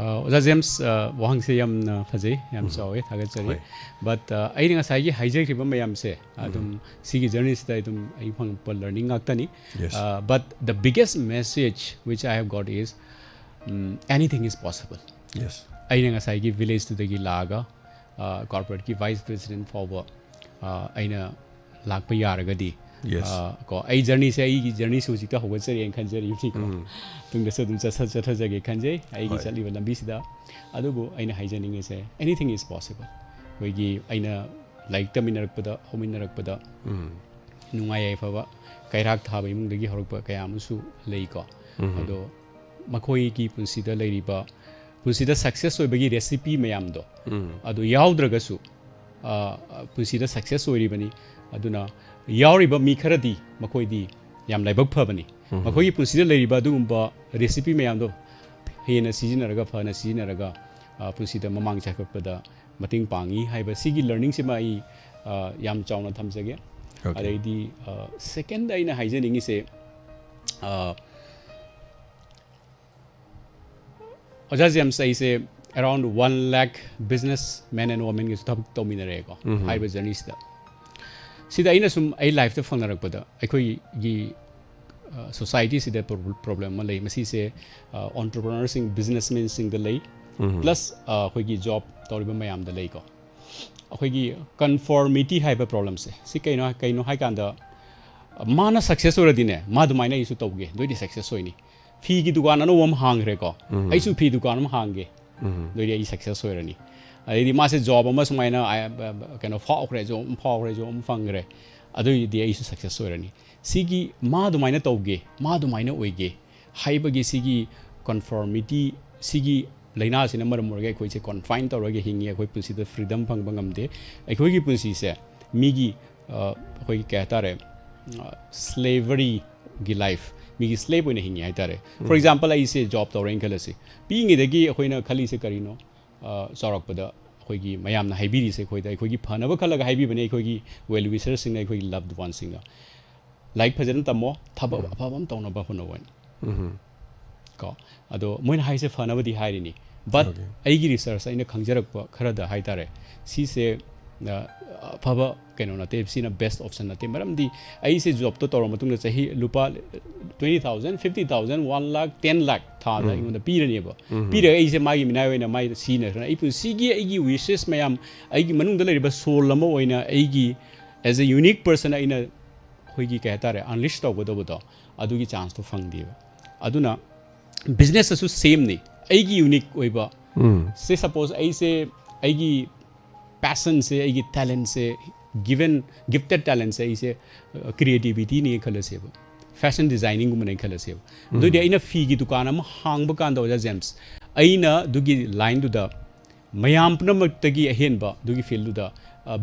ꯑꯣꯖꯥ ꯖꯦꯝꯁ ꯋꯥꯍꯪꯁꯦ ꯌꯥꯝꯅ ꯐꯖꯩ ꯌꯥꯝ ꯆꯥꯎꯋꯦ ꯊꯥꯒꯠꯆꯔꯤ ꯕꯠ ꯑꯩꯅ ꯉꯁꯥꯏꯒꯤ ꯍꯥꯏꯖꯈꯤꯕ ꯃꯌꯥꯝꯁꯦ ꯑꯗꯨꯝ ꯁꯤꯒꯤ ꯖꯔꯅꯤꯁꯤꯗ ꯑꯗꯨꯝ ꯑꯩ ꯐꯪꯉꯛꯄ ꯂꯔꯅꯤꯡ ꯉꯥꯛꯇꯅꯤ ꯕꯠ ꯗ ꯕꯤꯒꯦꯁ ꯃꯦꯁꯦꯖ ꯋꯤꯆ ꯑꯥꯏ ꯍꯦꯞ ꯒꯣꯠ ꯏꯁ ꯑꯦꯅꯤꯊꯤꯡ ꯏꯁ ꯄꯣꯁꯤꯕꯜ ꯑꯩꯅ ꯉꯁꯥꯏꯒꯤ ꯚꯤꯂꯦꯖꯇꯨꯗꯒꯤ ꯂꯥꯛꯑꯒ ꯀꯣꯔꯄꯣꯔꯦꯠꯀꯤ ꯚꯥꯏꯁ ꯄ꯭ꯔꯦꯁꯤꯗꯦꯟꯠ ꯐꯥꯎꯕ ꯑꯩꯅ ꯂꯥꯛꯄ ꯌꯥꯔꯒꯗꯤ ꯀꯣ ꯑꯩ ꯖꯔꯅꯤꯁꯦ ꯑꯩꯒꯤ ꯖꯔꯅꯤꯁꯦ ꯍꯧꯖꯤꯛꯇ ꯍꯧꯒꯠꯆꯔꯤꯅ ꯈꯟꯖꯔꯤꯕꯅꯤꯀꯣ ꯇꯨꯡꯗꯁꯨ ꯑꯗꯨꯝ ꯆꯠꯊꯖꯒꯦ ꯈꯟꯖꯩ ꯑꯩꯒꯤ ꯆꯠꯂꯤꯕ ꯂꯝꯕꯤꯁꯤꯗ ꯑꯗꯨꯕꯨ ꯑꯩꯅ ꯍꯥꯏꯖꯅꯤꯡꯉꯤꯁꯦ ꯑꯦꯅꯤꯊꯤꯡ ꯏꯁ ꯄꯣꯁꯤꯕꯜ ꯑꯩꯈꯣꯏꯒꯤ ꯑꯩꯅ ꯂꯥꯏꯔꯤꯛ ꯇꯝꯃꯤꯟꯅꯔꯛꯄꯗ ꯍꯧꯃꯤꯟꯅꯔꯛꯄꯗ ꯅꯨꯡꯉꯥꯏ ꯌꯥꯏꯐꯕ ꯀꯩꯔꯥꯛ ꯊꯥꯕ ꯏꯃꯨꯡꯗꯒꯤ ꯍꯧꯔꯛꯄ ꯀꯌా ꯑꯃꯁꯨ ꯂꯩꯀꯣ ꯑꯗꯣ ꯃꯈꯣꯏꯒꯤ ꯄꯨꯟꯁꯤꯗ ꯂꯩꯔꯤꯕ ꯄꯨꯟꯁꯤꯗ ꯁꯛꯁꯦꯁ ꯑꯣꯏꯕꯒꯤ ꯔꯦꯁꯤꯄꯤ ꯃꯌꯥꯝꯗꯣ ꯑꯗꯨ ꯌꯥꯎꯗ꯭ꯔꯒꯁꯨ ꯄꯨꯟꯁꯤꯗ ꯁꯛꯁꯦꯁ ꯑꯣꯏꯔꯤꯕꯅꯤ ꯑꯗꯨꯅ ꯌꯥꯎꯔꯤꯕ ꯃꯤ ꯈꯔꯗꯤ ꯃꯈꯣꯏꯗꯤ ꯌꯥꯝ ꯂꯥꯏꯕꯛ ꯐꯕꯅꯤ ꯃꯈꯣꯏꯒꯤ ꯄꯨꯟꯁꯤꯗ ꯂꯩꯔꯤꯕ ꯑꯗꯨꯒꯨꯝꯕ ꯔꯦꯁꯤꯄꯤ ꯃꯌꯥꯝꯗꯣ ꯍꯦꯟꯅ ꯁꯤꯖꯤꯟꯅꯔꯒ ꯐꯅ ꯁꯤꯖꯤꯟꯅꯔꯒ ꯄꯨꯟꯁꯤꯗ ꯃꯃꯥꯡ ꯆꯠꯈꯠꯄꯗ ꯃꯇꯦꯡ ꯄꯥꯡꯉꯤ ꯍꯥꯏꯕ ꯁꯤꯒꯤ ꯂꯔꯅꯤꯡꯁꯤꯃ ꯑꯩ ꯌꯥꯝ ꯆꯥꯎꯅ ꯊꯝꯖꯒꯦ ꯑꯗꯩꯗꯤ ꯁꯦꯀꯦꯟꯗ ꯑꯩꯅ ꯍꯥꯏꯖꯅꯤꯡꯉꯤꯁꯦ ꯑꯣꯖꯥ ꯖꯦꯝꯁ ꯑꯩꯁꯦ around 1 lakh business men and ꯋꯣꯃꯦꯟꯒꯁꯨ ꯊꯕꯛ ꯇꯧꯃꯤꯟꯅꯔꯛꯑꯦꯀꯣ ꯍꯥꯏꯔꯤꯕ ꯖꯔꯅꯤꯁꯤꯗ ꯁꯤꯗ ꯑꯩꯅ ꯁꯨꯝ ꯑꯩ ꯂꯥꯏꯐꯇ ꯐꯪꯅꯔꯛꯄꯗ ꯑꯩꯈꯣꯏꯒꯤ ꯁꯣꯁꯥꯏꯇꯤꯁꯤꯗ ꯄ꯭ꯔꯣꯕ꯭ꯂꯦꯝ ꯑꯃ ꯂꯩ ꯃꯁꯤꯁꯦ ꯑꯣꯟꯇꯔꯄ꯭ꯔꯅꯔꯁꯤꯡ ꯕꯤꯖꯤꯅꯦꯁꯃꯦꯟꯁꯤꯡꯗ ꯂꯩ ꯄ꯭ꯂꯁ ꯑꯩꯈꯣꯏꯒꯤ ꯖꯣꯕ ꯇꯧꯔꯤꯕ ꯃꯌꯥꯝꯗ ꯂꯩꯀꯣ ꯑꯩꯈꯣꯏꯒꯤ ꯀꯟꯐꯣꯔꯃꯤꯇꯤ ꯍꯥꯏꯕ ꯄ꯭ꯔꯣꯕ꯭ꯂꯦꯝꯁꯦ ꯁꯤ ꯀꯩꯅꯣ ꯍꯥꯏ ꯀꯥꯟꯗ ꯃꯥꯅ ꯁꯛꯁꯦꯁ ꯑꯣꯏꯔꯗꯤꯅꯦ ꯃꯥ ꯑꯗꯨꯃꯥꯏꯅ ꯑꯩꯁꯨ ꯇꯧꯒꯦ ꯑꯗꯨꯏꯗꯤ ꯁꯛꯁꯦꯁ ꯑꯣꯏꯅꯤ ꯐꯤꯒꯤ ꯗꯨꯀꯥꯟ ꯑꯅꯧꯕ ꯑꯃ ꯍꯥꯡꯈ꯭ꯔꯦꯀꯣ ꯑꯩꯁꯨ ꯐꯤ ꯗꯨꯀꯥꯟ ꯑꯃ ꯍꯥꯡꯒꯦ ꯑꯗꯨꯏꯗꯤ ꯑꯩ ꯁꯛꯁꯦꯁ ꯑꯣꯏꯔꯅꯤ ꯑꯗꯩꯗꯤ ꯃꯥꯁꯦ ꯖꯣꯕ ꯑꯃ ꯁꯨꯃꯥꯏꯅ ꯀꯩꯅꯣ ꯐꯥꯎꯈ꯭ꯔꯦ ꯖꯣꯕ ꯑꯃ ꯐꯪꯈ꯭ꯔꯦ ꯑꯗꯨꯏꯗꯤ ꯑꯩꯁꯨ ꯁꯛꯁꯦꯁ ꯑꯣꯏꯔꯅꯤ ꯁꯤꯒꯤ ꯃꯥ ꯑꯗꯨꯃꯥꯏꯅ ꯇꯧꯒꯦ ꯃꯥ ꯑꯗꯨꯃꯥꯏꯅ ꯑꯣꯏꯒꯦ ꯍꯥꯏꯕꯒꯤ ꯁꯤꯒꯤ ꯀꯟꯐꯣꯔꯃꯤꯇꯤ ꯁꯤꯒꯤ ꯂꯥꯏꯅꯥꯁꯤꯅ ꯃꯔꯝ ꯑꯣꯏꯔꯒ ꯑꯩꯈꯣꯏꯁꯦ ꯀꯣꯟꯐꯥꯏꯟ ꯇꯧꯔꯒ ꯍꯤꯡꯉꯤ ꯑꯩꯈꯣꯏ ꯄꯨꯟꯁꯤꯗ ꯐ꯭रीडम ꯐꯪꯕ ꯉꯝꯗꯦ ꯑꯩꯈꯣꯏꯒꯤ ꯄꯨꯟꯁꯤꯁꯦ ꯃꯤꯒꯤ ꯑꯩꯈꯣꯏꯒꯤ ꯀꯩ ꯍꯥꯏꯇꯥꯔꯦ ꯁ꯭ꯂꯦቨꯔꯤꯒꯤ ꯂꯥꯏꯐ ꯃꯤꯒꯤ ꯁ꯭ꯂꯦꯕ ꯑꯣꯏꯅ ꯍꯤꯡꯉꯤ ꯍꯥꯏꯇꯥꯔꯦ ꯐꯣꯔ ꯑꯦꯛꯖꯥꯝꯄꯜ ꯑꯩꯁꯦ ꯖꯣꯕ ꯇꯧꯔꯦꯅ ꯈꯜꯂꯁꯤ ꯄꯤꯛꯏꯉꯩꯗꯒꯤ ꯑꯩꯈꯣꯏꯅ ꯈꯜꯂꯤꯁꯦ ꯀꯔꯤꯅꯣ ꯆꯥꯎꯔꯛꯄꯗ ꯑꯩꯈꯣꯏꯒꯤ ꯃꯌꯥꯝꯅ ꯍꯥꯏꯕꯤꯔꯤꯁꯦ ꯑꯩꯈꯣꯏꯒꯤ ꯐꯅꯕ ꯈꯜꯂꯒ ꯍꯥꯏꯕꯤꯕꯅꯤ ꯑꯩꯈꯣꯏꯒꯤ ꯋꯦꯜ ꯋꯤꯁꯔꯁꯤꯡꯅ ꯑꯩꯈꯣꯏꯒꯤ ꯂꯚ ꯋꯥꯟꯁꯤꯡꯅ ꯂꯥꯏꯔꯤꯛ ꯐꯖꯅ ꯇꯝꯃꯣ ꯊꯕꯛ ꯑꯐꯕ ꯑꯃ ꯇꯧꯅꯕ ꯍꯣꯠꯅꯧ ꯀꯣ ꯑꯗꯣ ꯃꯣꯏꯅ ꯍꯥꯏꯁꯦ ꯐꯅꯕꯗꯤ ꯍꯥꯏꯔꯤꯅꯤ ꯕꯠ ꯑꯩꯒꯤ ꯔꯤꯁꯔꯁ ꯑꯩꯅ ꯈꯪꯖꯔꯛꯄ ꯈꯔꯗ ꯍꯥꯏꯇꯥꯔꯦ ꯁꯤꯁꯦ ꯑꯐꯕ ꯀꯩꯅꯣ ꯅꯠꯇꯦ ꯁꯤꯅ ꯕꯦꯁט ꯑꯣꯞꯁꯟ ꯅꯠꯇꯦ ꯃꯔꯝꯗꯤ ꯑꯩꯁꯦ ꯖꯣꯕꯇꯣ ꯇꯧꯔ ꯃꯇꯨꯡꯗ ꯆꯍꯤ ꯂꯨꯄꯥ 20,000 50,000 1 lakh 10 lakh ꯊꯥꯗ ꯑꯩꯉꯣꯟꯗ ꯄꯤꯔꯅꯦꯕ ꯄꯤꯔꯒ ꯑꯩꯁꯦ ꯃꯥꯒꯤ ꯃꯤꯅꯥꯏ ꯑꯣꯏꯅ ꯃꯥꯏ ꯁꯤꯖꯤꯟꯅꯈ꯭ꯔꯅ ꯑꯩ ꯄꯨꯟꯁꯤꯒꯤ ꯑꯩꯒꯤ ꯋꯤꯁꯦꯁ ꯃꯌꯥꯝ ꯑꯩꯒꯤ ꯃꯅꯨꯡꯗ ꯂꯩꯔꯤꯕ ꯁꯣꯜ ꯑꯃ ꯑꯣꯏꯅ ꯑꯩꯒꯤ ꯑꯦꯖ ꯑ ꯌꯨꯅꯤꯛ ꯄꯔꯁꯟ ꯑꯩꯅ ꯑꯩꯈꯣꯏꯒꯤ ꯀꯩ ꯍꯥꯏꯇꯥꯔꯦ ꯑꯟꯂꯤꯁ ꯇꯧꯒꯗꯧꯕꯗꯣ ꯑꯗꯨꯒꯤ ꯆꯥꯟꯁꯇꯣ ꯐꯪꯗꯦꯕ ꯑꯗꯨꯅ ꯕꯤꯖꯤꯅꯦꯁꯇꯁꯨ ꯁꯦꯝꯅꯤ ꯑꯩꯒꯤ ꯌꯨꯅꯤꯛ ꯑꯣꯏꯕ ꯁꯦ ꯁꯄꯣꯁ ꯑꯩꯁꯦ ꯑꯩꯒꯤ passion se aigi talent se gifted talent se ise creativity ni khalase ba fashion designing gum nei khalase ba do dia ina fi gi dukan am hang ba kan do James aina dugi line du da mayam pnamak tagi ahen ba dugi field du da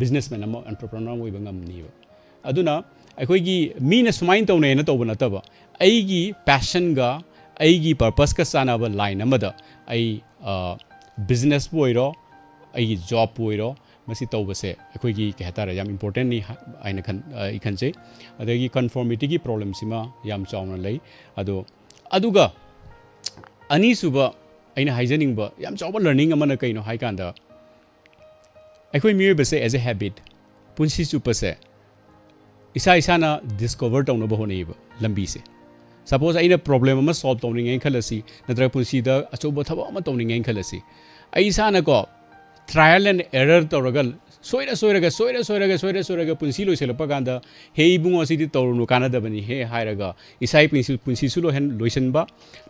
businessman am entrepreneur oi ba ngam ni ba aduna akhoi gi mina sumain to ne na to ba na ta ba aigi passion ga aigi purpose ka sana ba line amada ai business boiro aigi job boiro masi tawbase akhoi gi ke hatara yam important ni aina khan ikhan che adagi conformity gi problem sima yam chawna lei aduga ani suba aina haijening ba yam chawba learning amana kaino hai kanda akhoi mi base as a habit punsi supase isa na discover tawna ba honei ba lambi se suppose aina problem ama solve tawning ngai khalasi natra punsi da achoba thaba ama tawning ngai khalasi aisa na ko trial and error tawragal soira punsi lo selapa ganda hei bungo sidi tawrunu kanada bani he hairaga isai punsi sulo hen loisan ba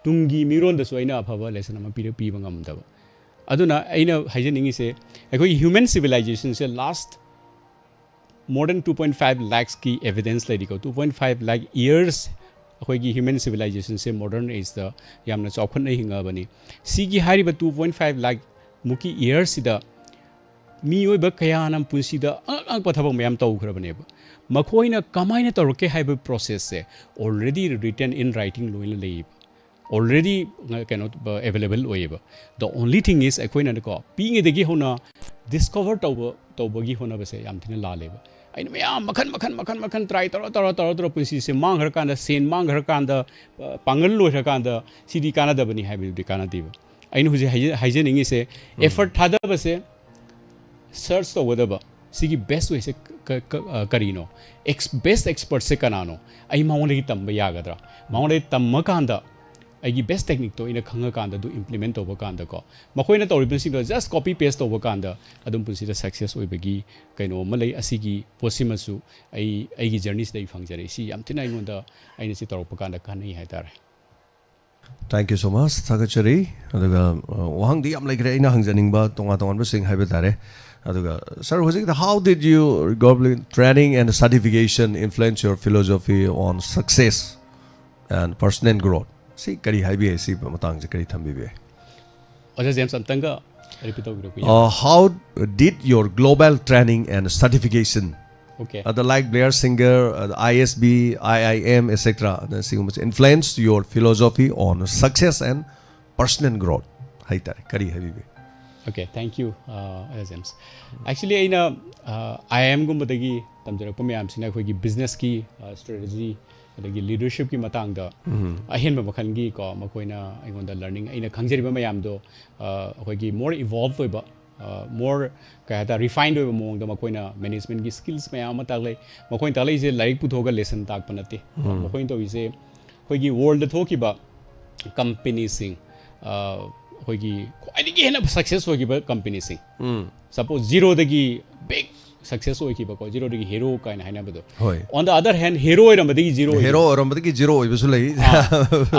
tungi miron da soina phaba lesson ama pi bangam da aduna aina haijeningi se ekoi human civilization se last more than 2.5 lakhs ki evidence lady ko 2.5 lakh years akhoi human civilization se modern age da yamna chawkhan nei hinga bani sigi hariba 2.5 lakh muki years sida mi oi ba kaya nam punsi da ang pathabang mayam taw khrabane ba makhoina kamaina tawrke haiba process se already written in writing loina lei already cannot available oiba the only thing is akhoina ko pinge degi hona discover tawba gi hona base yam thina la leba aina mayam makhan try tara punsi se mang har kanda sen mang har kanda pangal lo har kanda sidi kana da bani haiba di kana diba aina huji haijeningi se effort thada base search to whatever sigi best way se karino best expert se kanano ai maung legi tamba yagadra maung legi tamma kanda ai gi best technique to ina khanga kanda do implement to kanda ko makoina to ribin do just copy paste to kanda adum punsi da success oi bagi kaino malai asigi posimasu ai gi journey dai fangjare si yam tina ingonda aina si torop kanda kanai haitare. Thank you so much Thakchari aduga wahang di am like re ina hangjaning ba tonga ba sing haiba tare aduga sir how did you government training and certification influence your philosophy on success and personal growth si kari haibi si matang je kari thambi be aja James antanga repeat how did your global training and certification okay the like Blair Singer the ISB IIM etc influence your philosophy on success and personal growth haitare kari haibi be. Okay, thank you, James. Actually, aina IIM gumbadagi tamjarappa mayam sina khoi business ki strategy adagi leadership ki matang da ahen ba makhan gi ko makoina aingonda learning aina khangjeriba mayam do khoi more evolved oiba more kaya refined oiba mong da makoina management ki skills mayam taglai makoin taglai je like puthoga lesson tak panate makoin to ise khoi world da thokiba company sing hoigi quite hena success hogi ba company sing suppose zero dagi big success hogi ba ko zero dagi hero kaina haina bado on the other hand hero oramadi zero oibasu lai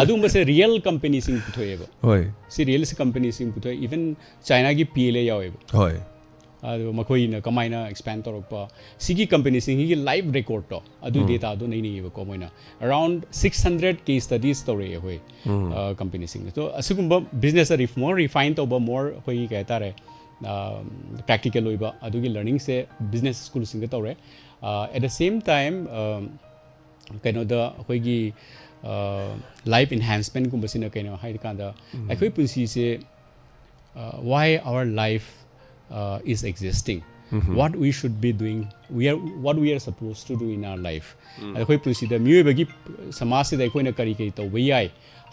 adu mase real company sing puthoyeba hoi si real company sing puthoy even China gi PLA yaweba hoi adu makoina kamaina expand torokpa sigi company sing gi live record to adu data adu nei nei ba ko moina around 600 case studies story hoi company sing so asugumba business if more refined to more hoi ka tare practical hoiba adu gi learning se business school sing tore at the same time kaino da hoi gi life enhancement gumba sina kaino hai kanda akhoi punsi se why our life is existing what we should be doing what we are supposed to do in our life akhoi punsi da miyoi bagi samaj se da akhoi kari kai to wai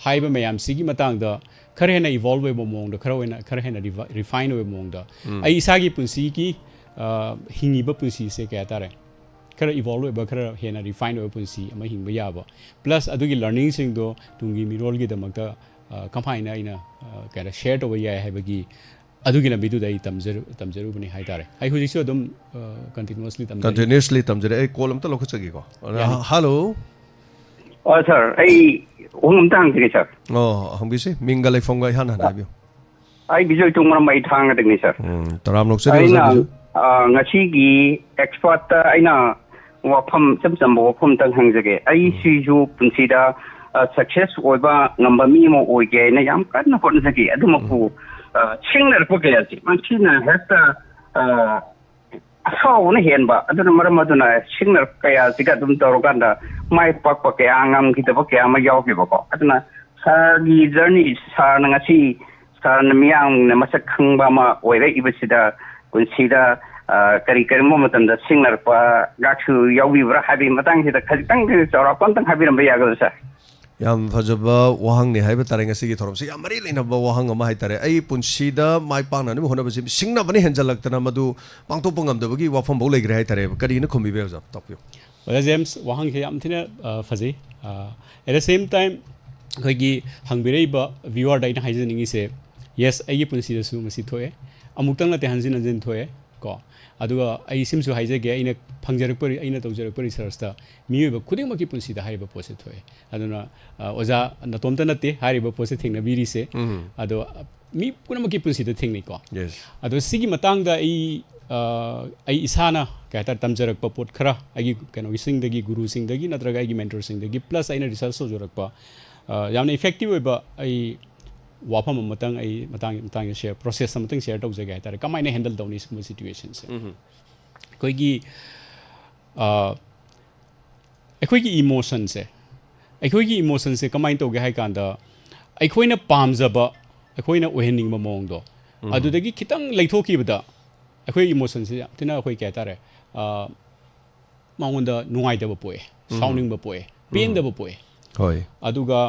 haiba mayam sigi matang da khare hena evolve we mong da khare hena refine we mong da ai isagi punsi ki hingi ba punsi se ka tare khare evolve ba khare hena refine we punsi ama hingba ya ba plus adugi learning sing do tungi mirol gi da makta kamphaina ina ka share to wai haibagi adugi lambi du dai tamjaru bani haitare ai huji so dum continuously tamjare ai column ta lokachagi ko hello sir ai ongumtang dini sir hangbisi minga lai fonga han han bio ai bijol tungma mai thang dini sir taram loksari ngasi expert aina wafam samsam wafam tang hangjage ai siju punsida success oiba ngamba mi mo oige na yam kan hon sagi adumaku chingner pokeyasi manchina hesta how na henba aduna maramaduna chingner kaya siga dum toroganda mai pak kaya angam kita kaya ma yaw ke bako aduna sagi journey sa ngasi sa namiyang na masak khangba ma oire ibasida punsida kari kari mo matamda chingner pa gachu yawi bra habi matang sida khajtang chora kontang habi ramba yagal sa yam fajaba wahang ni haiba tarenga sigi thorom si yam mari leina ba wahang ma hai tare ai punsida mai pang na ni hona basi singna bani henjalak tana madu pangto pangam da bagi wafam bo legre hai tare kari na khombi be ja topyo well james wahang he yam thina faji at the same time khagi hangbirei ba viewer dai na haijeningi se yes ai punsida su masi thoe amuktang na te hanjin anjin thoe ko aduga ai simsu haijege aina phangjarakpari aina tawjarakpari sarasta miyoba khudingmaki punsida hariba pose thoe aduna oja natomta natte hariba pose thengna biri se ado mi punamaki punsida thengni ko yes ado sigi matangda ai isana kaita tamjarakpa pot khara agi kano singdagi guru singdagi natraga agi mentor singdagi plus aina research sojorakpa yamna effective oiba ai wafam matang ai matang share process something share tau jaga tare kamaina handle dawni sum situation se koigi aikoigi emotion se kamain to ge hai kanda aikoina pamjaba aikoina ohening ma mong do adudagi kitang leithoki bada akoi emotion se tina akoi ka tare maunda nungai da poe sounding ba poe pain da poe hoi aduga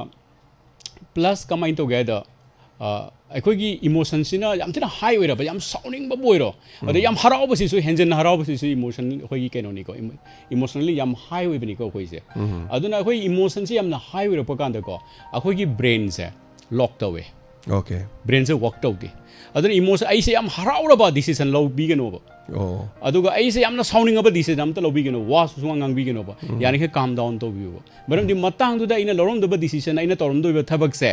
plus kamain to ge da aikoigi emotion sina yam tina high oira ba yam sounding ba boiro ade yam harau ba si su henjen harau ba si su emotion aikoigi keno ni ko emotionally yam high oi bani ko koi se aduna akoi emotion si yam na high oira pa kan da ko aikoigi brain se locked away okay brain se worked out di aduna emotion ai se yam harau ra ba decision low bigano ba oh aduga ai se yam na sounding ba decision am ta low bigano wa su ngang bigano ba yani ke calm down to view maram di matang du da ina lorom da ba decision aina torom do ba thabak se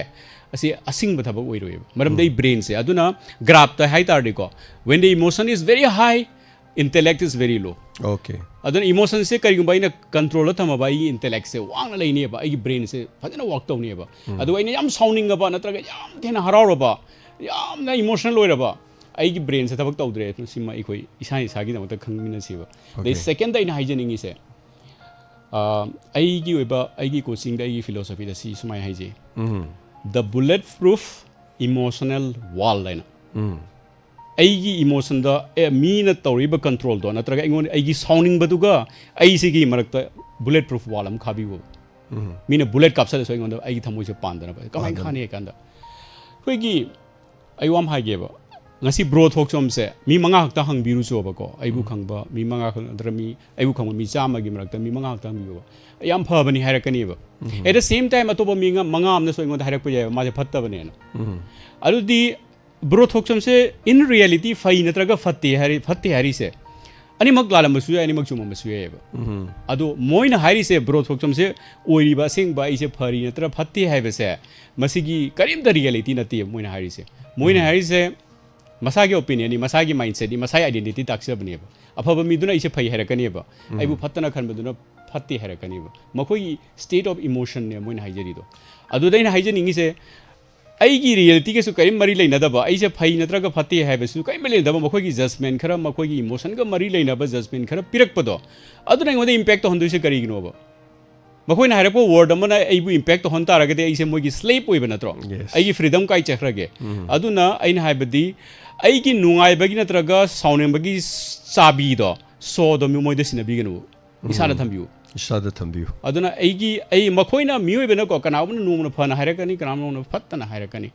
asi asing ba thabak oi roi maram dai brain se aduna graph ta high tar ko when the emotion is very high intellect is very low okay aduna emotion se kari gumba ina control thama ba I intellect se wang na leini ba I brain se fajana work to ni ba adu ina yam sounding ba natraga yam thena harau ba yam na emotional oi ba ai gi brain se thabak tawdre sima ikoi isa isa gi damata khangmina si ba the second da ina hygienic se ai gi oi ba ai gi coaching da ai philosophy da si sumai haije the bulletproof emotional wall line aigi emotion da me na toriba control do natraga ingon aigi sounding baduga ai sigi marakta bulletproof wall am khabi go me na bullet capsule so ingon da aigi thamoi se pandana ba kamai khani kanda koigi ai wam haige ba ngasi bro thokchom se mi manga hakta hangbiru so ba ko aibu khangba mi manga khangdra mi aibu khangba mi chama gi marakta mi manga hakta mi ba yam phabani hairakani ba at the same time atoba mi manga amna so ingon da hairak pa ya ma je phatta bane na aludi bro thokchom se in reality fai natraga fatte hari se ani mak lalam su ya ani mak chuma su ya ba ado moina hari se bro thokchom se oiri ba sing ba I se phari natra fatte hai ba se masigi karim da reality na ti moina hari se masagi opinion ni masagi mindset ni masai identity taksha bane ba afaba mi duna ise phai harakani ba aibu phattana khan baduna fatte harakani ba makoi state of emotion ne moina haijeri do adu daina haijeni ngi se aigi reality ke su karim mari leina da ba aise phai natraga fatte hai ba su kai mele da ba makoi gi judgment khara makoi gi emotion ga mari leina ba judgment khara pirak pado adu nai ngode impact to hondu se kari gino ba makoi na harako word amana aibu impact to hon tara ga de aise moi gi slave oi ba natro aigi freedom kai chakrage adu na aina hai badi aigi nungai bagi natraga sounding bagi sabi do so do mi moi de sinabi gino isana thambiu aduna aigi ai makoina mioi bena ko kanawna numna phana harakani kanawna fattana harakani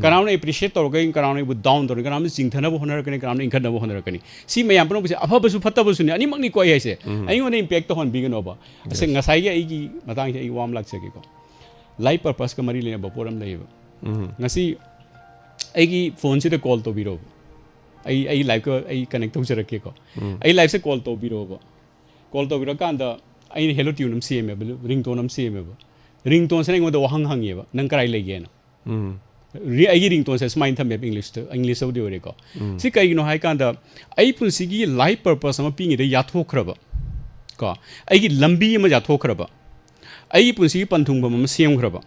kanawna appreciate to gain kanawna bu down to kanawna jingthana bu honar kani kanawna inkhana bu honar kani si mayam pano bu apha bu fatta bu suni ani makni koi haise ai ngone impact to hon bigano ba ase ngasai ge aigi matang se ai wam lak sake ko life purpose ka mari lena ba poram leiba ngasi aigi phone se call to biro ai live ko ai connect to jarake ko ai live se call to biro kanda ai hello tune am cm ringtone am cm ringtone se ngai da wahang hang ye ba nang karai lege na ꯑꯩꯒꯤ ringtone ꯁꯨꯃꯥꯏꯅ ꯊꯝꯃꯦꯕ ꯏꯪꯂꯤꯁꯇꯕꯨꯗꯤ ꯑꯣꯏꯔꯦꯀꯣ ꯁꯤ ꯀꯩꯒꯤꯅꯣ ꯍꯥꯏ ꯀꯥꯟꯗ ꯑꯩ ꯄꯨꯟꯁꯤꯒꯤ life purpose ꯑꯃ ꯄꯤꯉꯩꯗ ꯌꯥꯊꯣꯛꯈ꯭ꯔꯕ ꯀꯣ ꯑꯩꯒꯤ ꯂꯝꯕꯤ ꯑꯃ ꯌꯥꯊꯣꯛꯈ꯭ꯔꯕ ꯑꯩꯒꯤ ꯄꯨꯟꯁꯤꯒꯤ ꯄꯟꯊꯨꯡꯐꯝ ꯑꯃ ꯁꯦꯝꯈ꯭ꯔꯕ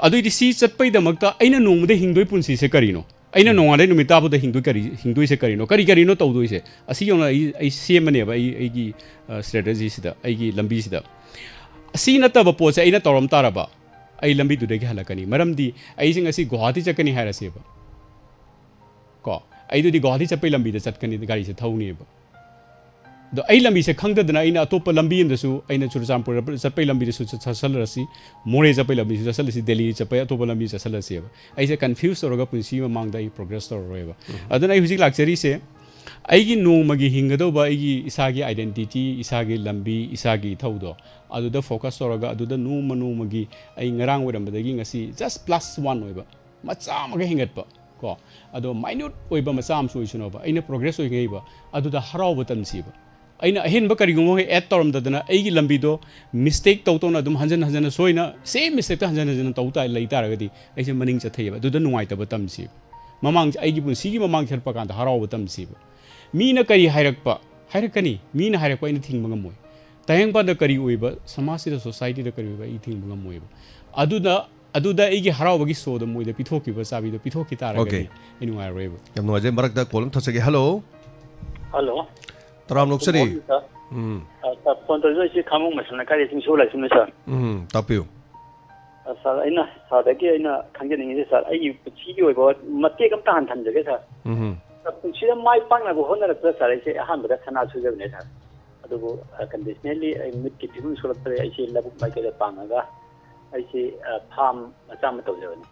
ꯑꯗꯨꯏꯗꯤ ꯁꯤ ꯆꯠꯄꯩꯗꯃꯛꯇ ꯑꯩꯅ ꯅꯣꯡꯃꯗ ꯍꯤꯡꯗꯣꯏ ꯄꯨꯟꯁꯤꯁꯦ ꯀꯔꯤꯅꯣ ꯑꯩꯅ ꯅꯣꯡꯉꯥꯜꯂꯩ ꯅꯨꯃꯤꯠ ꯇꯥꯕꯗ ꯍꯤꯡꯗꯣꯏꯁꯦ ꯀꯔꯤꯅꯣ ꯀꯔꯤꯅꯣ ꯇꯧꯗꯣꯏꯁꯦ ꯑꯁꯤ ꯌꯧꯅ ꯑꯩ ꯁꯦꯝꯃꯅꯦꯕ ꯑꯩꯒꯤ ꯁ꯭ꯇ꯭ꯔꯦꯇꯦꯖꯤꯁꯤꯗ ꯑꯩꯒꯤ ꯂꯝꯕꯤꯁꯤꯗ ꯑꯁꯤ ꯅꯠꯇꯕ ꯄꯣꯠꯁꯦ ꯑꯩꯅ ꯇꯧꯔꯝ ꯇꯥꯔꯕ ꯑꯩ ꯂꯝꯕꯤꯗꯨꯗꯒꯤ ꯍꯜꯂꯛꯀꯅꯤ ꯃꯔꯝꯗꯤ ꯑꯩꯁꯦ ꯉꯁꯤ ꯒꯨꯋꯥꯍꯥꯇꯤ ꯆꯠꯀꯅꯤ ꯍꯥꯏꯔꯁꯦꯕ ꯀꯣ ꯑꯩꯗꯨꯗꯤ ꯒꯨꯋꯥꯍꯥꯇꯤ ꯆꯠꯄꯩ ꯂꯝꯕꯤꯗ ꯆꯠꯀꯅꯤ ꯒꯥꯔꯤꯁꯦ ꯊꯧꯅꯦꯕ ꯑꯗꯣ ꯑꯩ ꯂꯝꯕꯤꯁꯦ ꯈꯪꯗꯗꯅ ꯑꯩꯅ ꯑꯇꯣꯞꯄ ꯂꯝꯕꯤ ꯑꯃꯗꯁꯨ ꯑꯩꯅ ꯆꯨꯔꯆꯥꯟꯄꯨꯔ ꯆꯠꯄꯩ ꯂꯝꯕꯤꯗꯁꯨ ꯆꯠꯁꯜꯂꯔꯁꯤ ꯃꯣꯔꯦ ꯆꯠꯄꯩ ꯂꯝꯕꯤꯁꯨ ꯆꯠꯁꯜꯂꯁꯤ ꯗꯦꯜꯂꯤ ꯆꯠꯄꯩ ꯑꯇꯣꯞꯄ ꯂꯝꯕꯤ ꯆꯠꯁꯜꯂꯁꯦꯕ ꯑꯩꯁꯦ ꯀꯟꯐ꯭ꯌꯨꯁ ꯇꯧꯔꯒ ꯄꯨꯟꯁꯤ ꯃꯃꯥꯡꯗ ꯑꯩ ꯄ꯭ꯔꯣꯒ꯭ꯔꯦꯁ ꯇꯧꯔꯔꯣꯏꯕ ꯑꯗꯨꯅ ꯑꯩ ꯍꯧꯖꯤꯛ ꯂꯥꯛꯆꯔꯤꯁꯦ ꯑꯩꯒꯤ ꯅꯣꯡꯃꯒꯤ ꯍꯤꯡꯒꯗꯧꯕ ꯑꯩꯒꯤ ꯏꯁꯥꯒꯤ ꯑꯥꯏꯗꯦꯟꯇꯤꯇꯤ ꯏꯁꯥꯒꯤ ꯂꯝꯕꯤ ꯏꯁꯥꯒꯤ ꯏꯊꯧꯗꯣ ꯑꯗꯨꯗ ꯐꯣꯀꯁ ꯇꯧꯔꯒ ꯑꯗꯨꯗ ꯅꯣꯡꯃꯒꯤ ꯑꯩ ꯉꯔꯥꯡ ꯑꯣꯏꯔꯝꯕꯗꯒꯤ ꯉꯁꯤ ꯖꯁ +1 ꯑꯣꯏꯕ ꯃꯆꯥ ꯑꯃꯒ ꯍꯦꯟꯒꯠꯄ ꯀꯣ ꯑꯗꯣ ꯃꯥꯏꯅ꯭ꯌꯨꯠ ꯑꯣꯏꯕ ꯃꯆꯥ ꯑꯃꯁꯨ ꯑꯣꯏꯁꯅꯣꯕ ꯑꯩꯅ ꯄ꯭ꯔꯣꯒ꯭ꯔꯦꯁ ꯑꯣꯏꯒꯩꯕ ꯑꯗꯨꯗ ꯍꯔꯥꯎꯕ ꯇꯝꯁꯤꯕ ꯑꯩꯅ ꯑꯍꯦꯟꯕ ꯀꯔꯤꯒꯨꯝꯕ ꯑꯦꯗ ꯇꯧꯔꯝꯗꯗꯅ ꯑꯩꯒꯤ ꯂꯝꯕꯤꯗꯣ ꯃꯤꯁꯇꯦꯛ ꯇꯧꯅ ꯑꯗꯨꯝ ꯍꯟꯖꯟ ꯁꯣꯏꯅ ꯁꯦꯝ ꯃꯤꯁꯇꯦꯛꯇ ꯍꯟꯖꯟ ꯂꯩ ꯇꯥꯔꯒꯗꯤ ꯑꯩꯁꯦ ꯃꯅꯤꯡ ꯆꯠꯊꯩꯑꯕ ꯑꯗꯨꯗ ꯅꯨꯡꯉꯥꯏꯇꯕ ꯇꯝꯁꯤꯕ ꯑꯩꯒꯤ ꯄꯨꯟꯁꯤꯒꯤ ꯃꯃꯥꯡ ꯆꯠꯄ ꯀꯥꯟꯗ ꯍꯔꯥꯎꯕ ꯇꯝꯁꯤꯕ ꯃꯤꯅ ꯀꯔꯤ ꯍꯥꯏꯔꯛꯀꯅꯤ ꯃꯤꯅ ꯍꯥꯏꯔꯛꯄ ꯑꯩꯅ ꯊꯤꯡꯕ ꯉꯝꯃꯣꯏ ꯇꯥꯏꯌꯦꯡꯄꯥꯟꯗ ꯀꯔꯤ ꯑꯣꯏꯕ ꯁꯃꯥꯖꯁꯤꯗ ꯁꯣꯁꯥꯏꯇꯤꯗ ꯀꯔꯤ ꯑꯣꯏꯕ ꯑꯩ ꯊꯤꯡꯕ ꯉꯝꯃꯣꯏꯕ ꯑꯗꯨꯗ ꯑꯩꯒꯤ ꯍꯔꯥꯎꯕꯒꯤ ꯁꯣꯗ ꯃꯣꯏꯗ ꯄꯤꯊꯣꯛꯈꯤꯕ ꯆꯥꯕꯤꯗꯣ ꯄꯤꯊꯣꯛꯈꯤ ꯇꯥꯔꯒꯗꯤ ꯑꯩ ꯅꯨꯡꯉꯥꯏꯔꯣꯏꯕ ꯌꯥꯝ ꯅꯨꯡꯉꯥꯏꯖꯩ ꯃꯔꯛꯇ ꯀꯣꯜ ꯑꯃ ꯊꯠꯆꯒꯦ ꯍꯜꯂꯣ ꯇꯔꯥꯝ ꯅꯣꯛꯆꯔꯤ ꯐꯣꯟ ꯇꯧꯖꯔꯤꯁꯤ ꯈꯥꯃꯣꯡ ꯃꯁꯜ ꯂꯩꯀꯥꯏꯗ ꯆꯤꯡꯁꯨ ꯂꯥꯏꯁꯨꯝꯅꯤ ꯁꯥꯔ ꯇꯥꯛꯄꯤꯌꯨ ꯁꯥꯔ ꯑꯩꯅ ꯁꯥꯔꯗꯒꯤ ꯑꯩꯅ ꯈꯪꯖꯅꯤꯡꯉꯤꯁꯦ ꯁꯥꯔ ꯑꯩꯒꯤ ꯄꯨꯟꯁꯤꯒꯤ ꯑꯣꯏꯕ ꯃꯇꯦꯛ ꯑꯝꯇ ꯍꯟꯊꯟꯖꯒꯦ ꯁꯥꯔ ꯄꯨꯟꯁꯤꯗ ꯃꯥꯏ ꯄꯥꯛꯅꯕ ꯍꯣꯠꯅꯔꯛꯄꯗ ꯁꯥꯔ ꯑꯩꯁꯦ ꯑꯍꯥꯟꯕꯗ ꯁꯅꯥ ꯁꯨꯖꯕꯅꯦ ꯁꯥꯔ ꯑꯗꯨꯕꯨ ꯀꯟꯗꯤꯁꯅꯦꯜꯂꯤ ꯑꯩ ꯃꯤꯠꯀꯤ ꯐꯤꯕꯝ ꯁꯣꯛꯂꯛꯄꯗ ꯑꯩꯁꯦ ꯂꯧꯕꯨꯛ ꯃꯥꯏꯀꯩꯗ ꯄꯥꯡꯉꯒ ꯑꯩꯁꯦ ꯐꯥꯝ ꯃꯆꯥ ꯑꯃ ꯇꯧꯖꯕꯅꯤ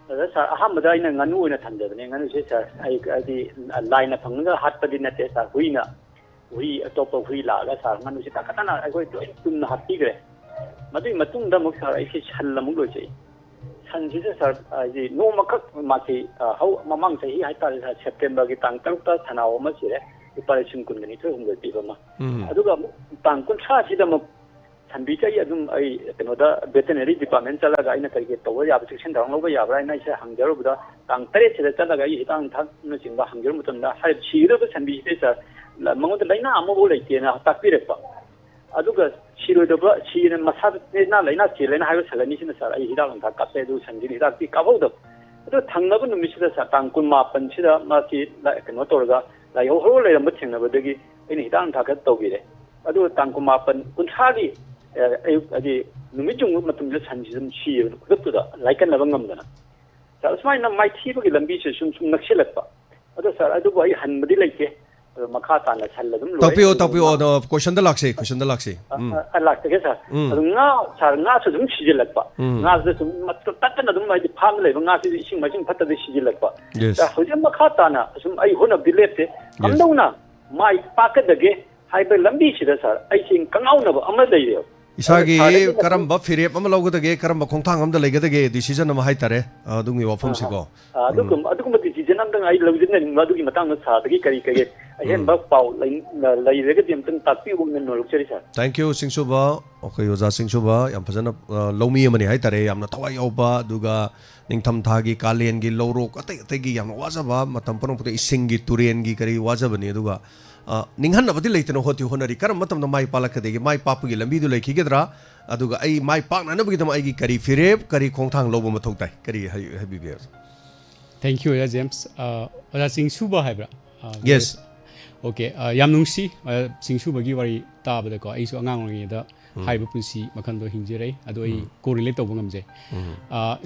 ꯑꯗ ꯁꯥꯔ ꯑꯍꯥꯟꯕꯗ ꯑꯩꯅ ꯉꯥꯅꯨ ꯑꯣꯏꯅ ꯊꯝꯖꯕꯅꯦ ꯉꯥꯅꯨꯁꯦ ꯁꯥꯔ ꯍꯥꯏꯗꯤ ꯂꯥꯏꯅ ꯐꯪꯉꯒ ꯍꯥꯠꯄꯗꯤ ꯅꯠꯇꯦ ꯁꯥꯔ ꯍꯨꯏ ꯑꯇꯣꯞꯄ ꯍꯨꯏ ꯂꯥꯛꯑꯒ ꯁꯥꯔ ꯉꯥꯅꯨꯁꯦ ꯇꯥꯈꯠꯇꯅ ꯑꯩꯈꯣꯏ ꯂꯣꯏ ꯆꯨꯝꯅ ꯍꯥꯠꯄꯤꯈ꯭ꯔꯦ ꯃꯗꯨꯒꯤ ꯃꯇꯨꯡꯗ ꯑꯃꯨꯛ ꯁꯥꯔ ꯑꯩꯁꯦ ꯁꯟ ꯑꯃꯨꯛ ꯂꯣꯏꯖꯩ ꯁꯟꯁꯤꯗ ꯁꯥꯔ ꯍꯥꯏꯗꯤ ꯅꯣꯡꯃꯈꯛ ꯃꯥꯁꯤ ꯃꯃꯥꯡ ꯆꯍꯤ ꯍꯥꯏꯇꯥꯔꯦ ꯁꯥꯔ ꯁꯦꯞꯇꯦꯝꯕꯔꯒꯤ ꯇꯥꯡ 6ꯇ ꯁꯅꯥꯎ ꯑꯃ ꯁꯤꯔꯦ ₹22,000 ꯄꯤꯕ ꯑꯃ ꯑꯗꯨꯒ ꯑꯃꯨꯛ ꯇꯥꯡ 30ꯁꯤꯗ ꯑꯃꯨꯛ ꯁꯟꯕꯤꯁꯦ ꯑꯩ ꯀꯩꯅꯣꯗ ꯚꯦꯇꯅꯔꯤ ꯗꯤꯄꯥꯔꯠꯃꯦꯟ ꯆꯠꯂꯒ ꯑꯩꯅ ꯀꯔꯤ ꯇꯧꯕ ꯌꯥꯕ ꯆꯦꯛꯁꯤꯟ ꯊꯧꯔꯥꯡ ꯂꯧꯕ ꯌꯥꯕ꯭ꯔꯥ ꯍꯥꯏꯅ ꯑꯩꯁꯦ ꯍꯪꯖꯔꯨꯕꯗ ꯇꯥꯡ 8ꯁꯤꯗ ꯆꯠꯂꯒ ꯑꯩ ꯍꯤꯗꯥꯛ ꯂꯥꯡꯊꯛꯅꯆꯤꯡꯕ ꯍꯪꯖꯔꯨꯕ ꯃꯇꯝꯗ ꯁꯤꯒꯗꯕ ꯁꯟꯕꯤꯁꯤꯗ ꯁꯥꯔ ꯃꯉꯣꯟꯗ ꯂꯥꯏꯅꯥ ꯑꯃꯐꯥꯎ ꯂꯩꯇꯦꯅ ꯇꯥꯛꯄꯤꯔꯛꯄ ꯑꯗꯨꯒ ꯁꯤꯔꯣꯏꯗꯕ ꯃꯁꯥꯗ ꯂꯥꯏꯅꯥ ꯆꯦꯜꯂꯦꯅ ꯍꯥꯏꯕ ꯁꯟ ꯑꯅꯤꯁꯤꯅ ꯁꯥꯔ ꯑꯩ ꯍꯤꯗꯥꯛ ꯂꯥꯡꯊꯛ ꯀꯥꯞꯄꯦ ꯑꯗꯨ ꯁꯟꯁꯤꯅ ꯍꯤꯗꯥꯛꯇꯤ ꯀꯥꯞꯍꯧꯗꯕ ꯑꯗꯨ ꯊꯪꯅꯕ ꯅꯨꯃꯤꯠꯁꯤꯗ ꯁꯥꯔ ꯇꯥꯡ 29ꯁꯤꯗ ꯃꯥꯁꯤ ꯀꯩꯅꯣ ꯇꯧꯔꯒ ꯂꯥꯏꯍꯧ ꯍꯧꯔ ꯂꯩꯔꯝꯕ ꯊꯦꯡꯅꯕꯗꯒꯤ ꯑꯩꯅ ꯍꯤꯗꯥꯛ ꯂꯥꯡꯊꯛ ꯈꯔ ꯇꯧꯕꯤꯔꯦ ꯑꯗꯨꯒ ꯇꯥꯡ 30ꯒꯤ ꯑꯌꯨꯛ ꯍꯥꯏꯗꯤ ꯅꯨꯃꯤꯠ ꯌꯨꯡꯕ ꯃꯇꯝꯗ ꯁꯟꯁꯤ ꯑꯗꯨꯝ ꯁꯤꯌꯦꯕ ꯈꯨꯗꯛꯇꯨꯗ ꯂꯥꯏꯀꯟꯅꯕ ꯉꯝꯗꯅ ꯁꯥꯔ ꯑꯁꯨꯃꯥꯏꯅ ꯃꯥꯏꯊꯤꯕꯒꯤ ꯂꯝꯕꯤꯁꯦ ꯁꯨꯝ ꯅꯛꯁꯤꯜꯂꯛꯄ ꯑꯗꯣ ꯁꯥꯔ ꯑꯗꯨꯕꯨ ꯑꯩ ꯍꯟꯕꯗꯤ ꯂꯩꯇꯦ ꯑꯗꯣ ꯃꯈा ताना ꯁꯜ ꯑꯗꯨꯝ ꯂꯣꯏ ꯇꯥꯛꯄꯤꯌꯣ ꯀꯣꯏꯁꯟꯗ ꯂꯥꯛꯁꯤ ꯂꯥꯛꯇꯒꯦ ꯁꯥꯔ ꯑꯗꯨ ꯁꯥꯔ ꯉꯥꯁꯨ ꯑꯗꯨꯝ ꯁꯤꯖꯤꯜꯂꯛꯄ ꯉꯥꯁꯤꯗ ꯁꯨꯝ ꯇꯠꯇꯅ ꯑꯗꯨꯝ ꯍꯥꯏꯗꯤ ꯐꯥꯝꯗ ꯂꯩꯕ ꯉꯥꯁꯤꯗ ꯏꯁꯤꯡ ꯃꯥꯏꯁꯤꯡ ꯐꯠꯇꯕ ꯁꯤꯖꯤꯜꯂꯛꯄ ꯍꯧꯖꯤꯛ ꯃꯈा ताना ꯁꯨꯝ ꯑꯩ ꯍꯣꯠꯅꯕꯗꯤ ꯂꯦꯞꯇꯦ ꯀꯝꯗꯧꯅ ꯃꯥꯏ ꯄꯥꯛꯀꯗꯒꯦ ꯍꯥꯏꯕ ꯂꯝꯕꯤꯁꯤꯗ ꯁꯥꯔ ꯑꯩꯁꯦ ꯀꯪꯉꯥꯎꯅꯕ ꯑꯃ ꯂꯩꯔꯦꯕ इसागी करम फिरेप लोगदगे करम खोंथांग अमदा लेगदगे डिसीजन अमा हाइतारे अदुंगी वाफम सिको अदुगुम डिसीजन अमदंग आई लौजिन मदुगी मतंग सादगी करी कगे अहेन बक पाउ लैरेगदि अमतंग ताक्पि बुंगन नोलुचरी सर थैंक यू सिंगसुबा ओके ओजा सिंगसुबा याम फजन लौमी अमनि हाइतारे यामना थवाय यावबा दुगा निंगथम थागी कालेनगी लौरोक अतै अतैगी याम वाजबा मतम पनोपते इसिंगी तुरेनगी करी वाजबनी दुगा निंगहन्नबदि लेतनो होति होनरी करम मतम माई पालकदेगी माई पापगी लंबीदु लेखिगदरा अदुगा आई माई पाकनानबगी दम आईगी करी फिरेब करी खोंथांग लोबो मथौ ताई करी हाबिबे थैंक यू ओजा जेम्स ओजा सिंगसुबा हाइब्रा यस ओके याम नुंगसी सिंगसुबगी वारी ताबदको आइसु अंगांग ओंगेदा हाइबा पुंसी मखनदो हिंजिरै अदो आई कोरिलेट तौबो ngamjai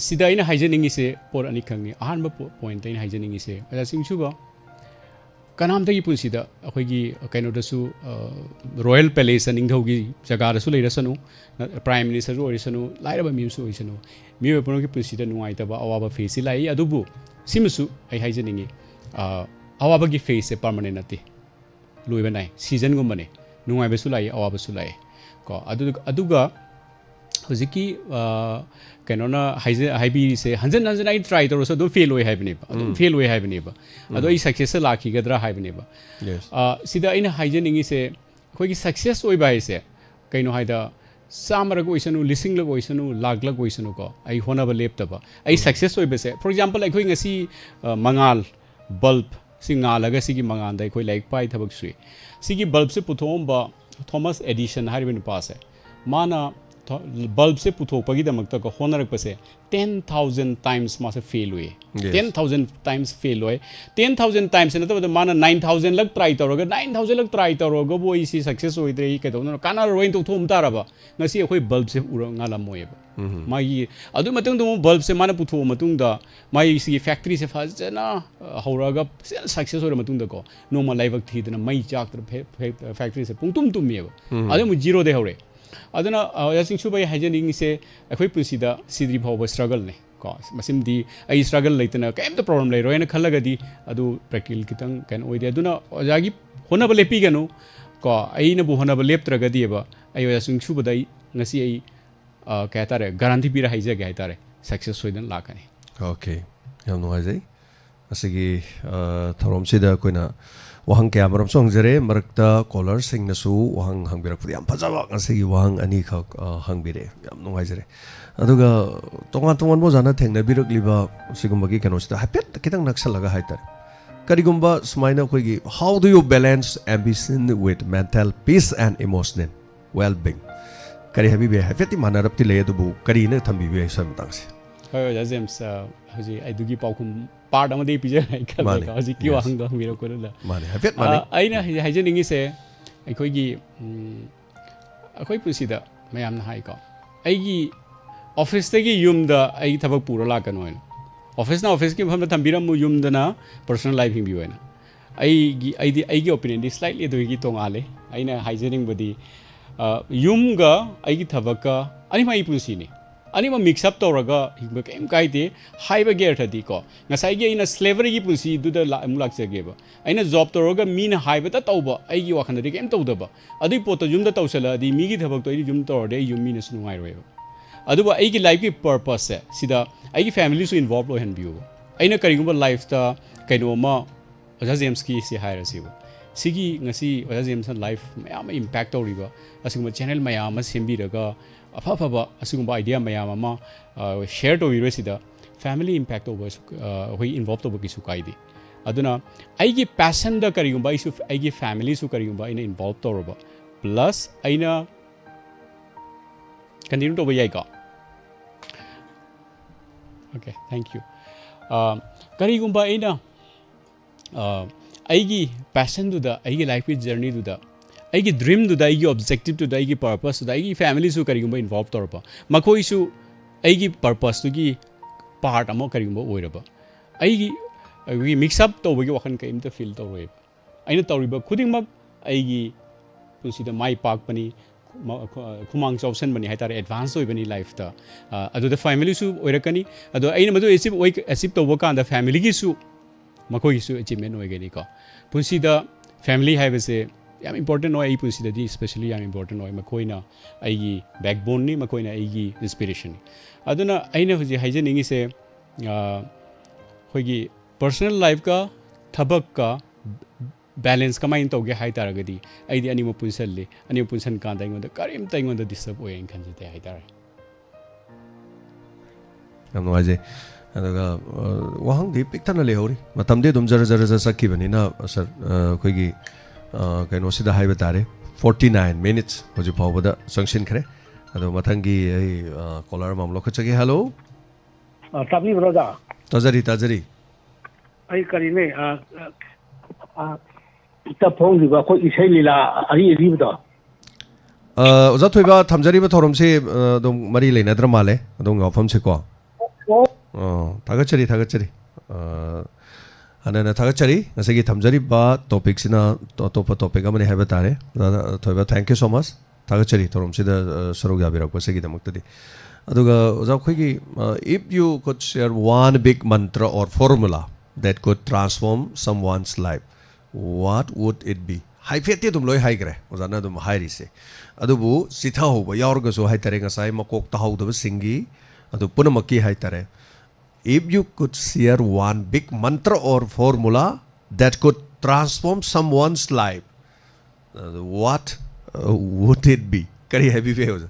सिदा आइना हाइजनिंगिसे पोर अनि खंगनि अहानबा पॉइंट आइना हाइजनिंगिसे ओजा सिंगसुबा कनामदगी पुंसीदा अखोइगी कैनोदसु रॉयल पैलेस निंगथौगी जगादसु लेरसनु प्राइम मिनिस्टर ओइसनु लाइरबा मिमसु ओइसनु मिबे पुनोगी पुंसीदा नुवाइतबा अवाबा फेस लाई अदुबु सिमसु आई हाइजनिंगी अवाबगी फेस से परमानेंट नते लोइबा नाइ सीजन गुमने नुवाइबसु लाई अवाबसु लाई को अदुगा हजिकी कैनोना हाइबी से हंजन हंजन आई ट्राई तौरसु दो फेल होय हाइबनेबा अदुम फेल होय हाइबनेबा अदो आई सक्सेस लाखिगद्रा हाइबनेबा सिदा आइना हाइजनिंगी से अखोइगी सक्सेस ओइबा हाइसे कैनो हाइदा सामरग ओइसनु लिसिंग लग ओइसनु लाख लग ओइसनु को आई होनब लेपतब आई सक्सेस ओइबसे फॉर एग्जांपल अखोई ngasi मंगाल बल्ब सिंगालग सिगी मंगान दा अखोई लाइक पाई थबक सुई सिगी बल्ब से पुथोंबा थॉमस एडिशन हारिबन पास है माना बल्ब से पुथोपगी दमकता को होनरकपसे 10,000 टाइम्स मासे फेल हुए 10,000 टाइम्स फेल हुए 10,000 टाइम्स न तो माना 9,000 लग ट्राई तौरगा 9,000 लग ट्राई तौरगा वो इसी सक्सेस होइद्रे कदोन काना रोइन तो थोम तारबा ngasi अखोई बल्ब से उरंगाला मोयबा मागी अदु मतंग दो बल्ब से माना पुथो मतुंग दा माई सी फैक्ट्री से फजना हौरागा सक्सेस होर मतुंग दा को नोमा लाइवक थीदना मई चाक फैक्ट्री से पुंगतुम तुमियबा अदु मु जीरो दे हौरे अदुना यासिंग सुबई हाइजेनिंग से अखोई पुसिदा सिद्री भाव स्ट्रगल ने को मसिमदी आई स्ट्रगल लेतना कैम तो प्रॉब्लम ले रोयन खल्लगदी अदु प्रैक्टिकल कितंग कैन ओइदे अदुना ओजागी होनब लेपिगनु को आइना बु होनब लेपत्रगदी एबा आई यासिंग सुबदई ngasi ai kaya tare garanti pira haije kaya tare success soidan lakani okay yam nuai asigi thorom sida koina wahang kya maram song jare marakta caller sing na su wahang hangbirak pudi am phajawa asigi wahang ani khak hangbire yam nuai jare aduga tongan bo jana thengna birak liba sigumba gi kano sida hapet kitang naksal laga haitare karigumba smaina koi gi how do you balance ambition with mental peace and emotional well being kari habi be hafeti manarapti le du bu kari na thambi be sam tangse hoy james hoji ai dugi paukum part amade pije ai kala ka hoji ki wahang da miro ko la mane hafet mane aina haijeningi se ai gi akoi pusida mayam na hai ka ai gi office te gi yum da ai thabak pura la kan hoina office ki pham thambiram mu yum da na personal life hing bi hoina ai gi opinion di slightly du gi tonga le aina haijening bodi ꯌꯨꯝꯒ ꯑꯩꯒꯤ ꯊꯕꯛꯀ ꯑꯅꯤꯃꯛ ꯄꯨꯟꯁꯤꯅꯤ ꯑꯅꯤꯃꯛ mix up ꯇꯧꯔꯒ ꯍꯤꯡꯕ ꯀꯩꯝ ꯀꯥꯏꯗꯦ ꯍꯥꯏꯕꯒꯤ ꯑꯔꯊꯗꯤꯀꯣ ꯉꯁꯥꯏꯒꯤ ꯑꯩꯅ ꯁ꯭ꯂꯦꯕꯔꯤꯒꯤ ꯄꯨꯟꯁꯤꯗꯨꯗ ꯑꯃꯨꯛ ꯂꯥꯛꯆꯒꯦꯕ ꯑꯩꯅ ꯖꯣꯕ ꯇꯧꯔꯒ ꯃꯤꯅ ꯍꯥꯏꯕꯇ ꯇꯧꯕ ꯑꯩꯒꯤ ꯋꯥꯈꯜꯗꯗꯤ ꯀꯩꯝ ꯇꯧꯗꯕ ꯑꯗꯨꯒꯤ ꯄꯣꯠꯇꯣ ꯌꯨꯝꯗ ꯇꯧꯁꯜꯂꯛꯑꯗꯤ ꯃꯤꯒꯤ ꯊꯕꯛꯇꯣ ꯑꯩ ꯌꯨꯝ ꯇꯧꯔꯗꯤ ꯑꯩ ꯌꯨꯝ ꯃꯤꯅꯁꯨ ꯅꯨꯡꯉꯥꯏꯔꯣꯏꯕ ꯑꯗꯨꯕꯨ ꯑꯩꯒꯤ ꯂꯥꯏꯐꯀꯤ ꯄꯔꯄꯁꯁꯦ ꯁꯤꯗ ꯑꯩꯒꯤ ꯐꯦꯃꯤꯂꯤꯁꯨ ꯏꯟꯚꯣꯜቭ ꯑꯣꯏꯍꯟꯕꯤꯌꯨꯕ ꯑꯩꯅ ꯀꯔꯤꯒꯨꯝꯕ ꯂꯥꯏꯐꯇ ꯀꯩꯅꯣꯝꯃ ꯑꯣꯖꯥ ꯖꯦꯝꯁꯀꯤ ꯁꯤ ꯍꯥꯏꯔꯁꯤꯕ सिगी ngasi oja jameson life mayam impact tawriba asiguma channel mayam sembiraga afa phaba asiguma idea mayam ama share tawiro sida family impact over hoi involved over kisu kaidi aduna aigi passion da karigumba isu aigi family su karigumba ina involved tawroba plus aina continue to yai ka okay thank you karigumba ina aigi passion duda aigi life journey duda aigi dream duda aigi objective duda aigi purpose duda aigi family su karigumba involved torba makoi su aigi purpose tu gi part amo karigumba oiraba aigi mix up tawbagi wakhan ka imta feel tawroi aina tawriba khudingmak aigi pusida mai park pani khumang option bani haitare advance oi bani life ta adu the family su oirakani adu aina madu achieve tawba kan da family gi su makoi su achievement oigani ko pusida family haibase yam important oi pusida di especially yam important oi makoina aigi backbone ni makoina aigi inspiration aduna aina hoji haijeningi se hoigi personal life ka thabak ka balance kamain tawge hai taragadi aidi animo punsalle animo punsan kan da ingonda karim ta ingonda disturb oi in kanjite hai tar yam noaje aduga wahang di piktana lehori matamde dum jara sakibani na sir koigi kaino sida haiba tare 49 minutes hoji phawbada sanction khare adu mathangi ai caller mamlo khachagi hello tabi brother tajari ai karine ta phong diba ko isai lila ari ribda oza thoiba thamjari ba thorom se dum mari leinadra male adong ngafam se ko 타가처리 하나는 타가처리 ngasi thamjari ba topic sina topa topic amani haiba tare thoiba thank you so much 타가처리 thorom sida sarog yabirak pasegi damuktadi aduga oja khoigi if you could share one big mantra or formula that could transform someone's life what would it be haifete dum loi haigre oja na dum hairi se adubu sitha hoba yaurga so haitare ngasai makok tahawdaba singi adu punamaki haitare if you could share one big mantra or formula that could transform someone's life what would it be kari happy fe hoja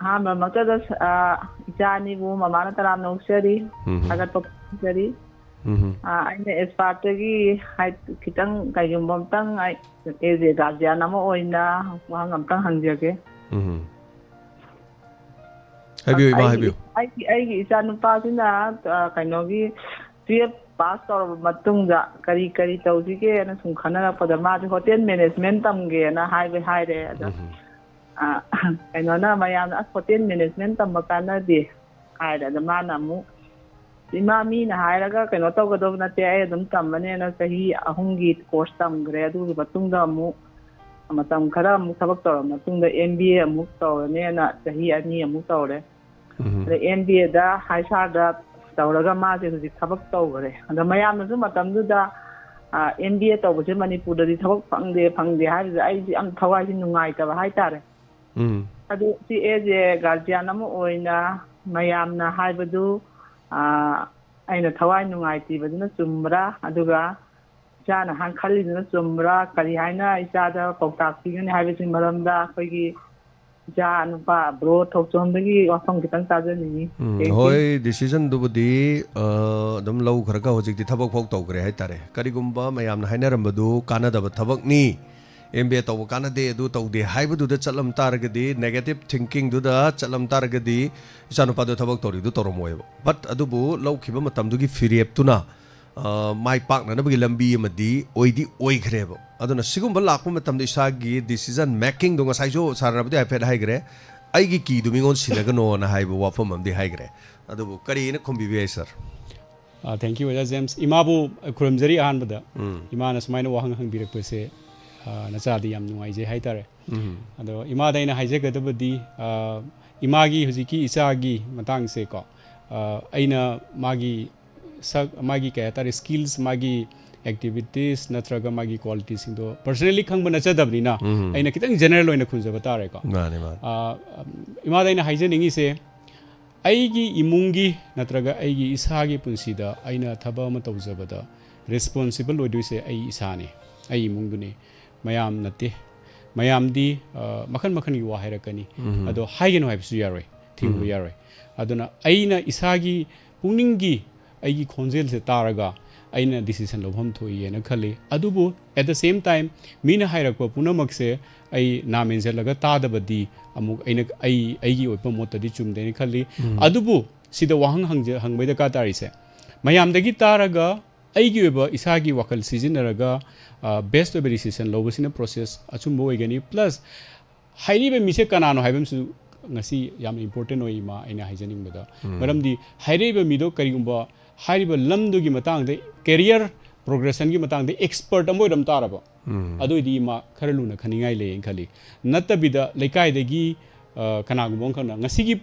ꯑꯍꯥꯟꯕ ꯃꯛꯇꯗ ꯏꯆꯥ ꯑꯅꯤꯕꯨ ꯃꯃꯥꯅ ꯇꯔꯥꯝꯅ ꯑꯣꯛꯆꯔꯤ ꯊꯥꯒꯠꯄ ꯄꯤꯖꯔꯤ ꯑꯩꯅ ꯑꯦꯛꯁꯄꯥꯔꯠꯇꯒꯤ ꯈꯤꯇꯪ ꯀꯩꯒꯨꯝꯕ ꯑꯝꯇꯪ ꯑꯦꯖꯦ ꯒꯥꯔꯖꯤꯌꯥꯟ ꯑꯃ ꯑꯣꯏꯅ ꯋꯥꯍꯪ ꯑꯝꯇꯪ ꯍꯪꯖꯒꯦ ꯍꯥꯏꯕꯤꯌꯨ ꯏꯃꯥ ꯍꯥꯏꯕꯤꯌꯨ ꯑꯩꯒꯤ ꯏꯆꯥ ꯅꯨꯄꯥꯁꯤꯅ ꯀꯩꯅꯣꯒꯤ 12 ꯄꯥꯁ ꯇꯧꯔꯕ ꯃꯇꯨꯡꯗ ꯀꯔꯤ ꯀꯔꯤ ꯇꯧꯁꯤꯒꯦꯅ ꯁꯨꯝ ꯈꯟꯅꯔꯛꯄꯗ ꯃꯥꯁꯦ ꯍꯣꯇꯦꯜ ꯃꯦꯅꯦꯖꯃꯦꯟ ꯇꯝꯒꯦꯅ ꯍꯥꯏꯔꯦ ꯑꯗ ꯀꯩꯅꯣꯅ ꯃꯌꯥꯝꯅ ꯑꯁ ꯍꯣꯇꯦꯜ ꯃꯦꯅꯦꯖꯃꯦꯟ ꯇꯝꯕ ꯀꯥꯟꯅꯗꯦ ꯍꯥꯏꯔꯦ ꯑꯗ ꯃꯥꯅ ꯑꯃꯨꯛ ꯏꯃꯥ ꯃꯤꯅ ꯍꯥꯏꯔꯒ ꯀꯩꯅꯣ ꯇꯧꯒꯗꯧꯕ ꯅꯠꯇꯦ ꯑꯩ ꯑꯗꯨꯝ ꯇꯝꯕꯅꯦꯅ ꯆꯍꯤ 3ꯒꯤ ꯀꯣꯔꯁ ꯇꯝꯈ꯭ꯔꯦ ꯑꯗꯨꯒꯤ ꯃꯇꯨꯡꯗ ꯑꯃꯨꯛ ꯃꯇꯝ ꯈꯔ ꯑꯃꯨꯛ ꯊꯕꯛ ꯇꯧꯔꯕ ꯃꯇꯨꯡꯗ MBA ꯑꯃꯨꯛ ꯇꯧꯔꯅꯦꯅ ꯆꯍꯤ 2 ꯑꯃꯨꯛ ꯇꯧꯔꯦ ꯑꯗ MBAꯗ ꯍꯥꯏꯁꯥꯔꯗ ꯇꯧꯔꯒ ꯃꯥꯁꯦ ꯍꯧꯖꯤꯛ ꯊꯕꯛ ꯇꯧꯈ꯭ꯔꯦ ꯑꯗ ꯃꯌꯥꯝꯅꯁꯨ MBA ꯇꯧꯕꯁꯦ ꯃꯅꯤꯄꯨꯔꯗꯗꯤ ꯊꯕꯛ ꯐꯪꯗꯦ ꯍꯥꯏꯕꯁꯦ ꯑꯩꯁꯦ ꯌꯥꯝ ꯊꯋꯥꯏꯁꯦ ꯅꯨꯡꯉꯥꯏꯇꯕ ꯍꯥꯏꯇꯥꯔꯦ ꯑꯗꯨ ꯁꯤ ꯑꯦꯖꯦ ꯒꯥꯔꯖꯤꯌꯥꯟ ꯑꯃ ꯑꯣꯏꯅ ꯃꯌꯥꯝꯅ ꯍꯥꯏꯕꯗꯨ ꯑꯩꯅ ꯊꯋꯥꯏ ꯅꯨꯡꯉꯥꯏꯇ꯭ꯔꯤꯕꯗꯨꯅ ꯆꯨꯝꯕ꯭ꯔꯥ ꯑꯗꯨꯒ ꯏꯆꯥꯅ ꯈꯜꯂꯤꯗꯨꯅ ꯆꯨꯝꯕ꯭ꯔꯥ ꯀꯔꯤ ꯍꯥꯏꯅ ꯏꯆꯥꯗ ꯄꯥꯎꯇꯥꯛ ꯄꯤꯒꯅꯤ ꯍꯥꯏꯕꯁꯤꯒꯤ ꯃꯔꯝꯗ ꯑꯩꯈꯣꯏꯒꯤ ꯏꯆा नुपा ब्रो थोकचोमदगी वाफम खितंग ताजनिंगी होय डिसीजनदुबुदी अदम लौ खरका होजिकति थबक फोक तौग्रे हाइतारे करिगुम्बा मयामना हाइनारंबदु कानादब थबकनी MBA तौब कानादे अदु तौदे हाइबदुदा चलम तारगदि नेगेटिव थिंकिंग दुदा चलम तारगदि इचा नुपादो थबक तौरिदु तौरमोयबो बट अदुबु लौखिबा मतमदुगी फिरेपतुना माइ पाकनबगी लंबी अमदि ओइदि ओइखरेबो अदुना सिगुम्बा लाकपा मतमदि इसागी डिसीजन मेकिंग दो साइजो सारनबदि हाइफेट हाइग्रे अइगी की दु मिंगोन सिलगनो ना हाइबो वाफम अमदि हाइग्रे अदुबु करिने खुम्बिबे सर थैंक यू जेम्स इमाबु खुरमजरी आहानबदा इमाना सुमाइना वाहंग हंगबिरकपसे नचादी याम नुंगाइजे हाइतारे अदो इमादैना हाइजगदबदि इमागी हुजिकी इचागी मतांगसे को अइना मागी क्या तारे स्किल्स मागी एक्टिविटीज नत्रगा मागी क्वालिटी सिंदो पर्सनली खंग नचदबनिना अइना खितंग जनरल ओइना खुंजब तारे को माने माने इमादैना हाइजनिंगी से अइगी इमुंगी नत्रगा अइगी इसागी पुंसीदा अइना थबा म तौजबदा रिस्पांसिबल ओइदुसे अइ इसाने अइ इमुंगुने मयाम नते मयामदी मखन मखनगी वा हाइरकनी अदो हाइगेनो हाइबसु यारोय थिंगु यारोय अदुना अइना इसागी पुंनिंगी अइगी खोंजेल से तारगा अइना डिसीजन लौभम थोइयेना खले अदुबु एट द सेम टाइम मीना हाइरकपा पुनमकसे अइ नामेंजलगा तादबदी अमुक अइना अइगी ओइपा मोतदि चुमदेनि खली अदुबु सिदा वाहंग हंगबैदा का तारिसे मयामदगी तारगा अइगी ओइबा इसागी वखल सिजिनरगा बेस्ट ओइबा डिसीजन लौबसिना प्रोसेस अचुमबो ओइगनी प्लस हाइलिबे मिसे कनानो हाइबमसु ngasi yam important oi ma aina haijaning bada maramdi haireba mido karigumba hairiba lamdu gi matang de career progression gi matang de expert amoi ram taraba adu di ma kharaluna khaningai le khali natabida laikai de gi kana gubong khana ngasi gi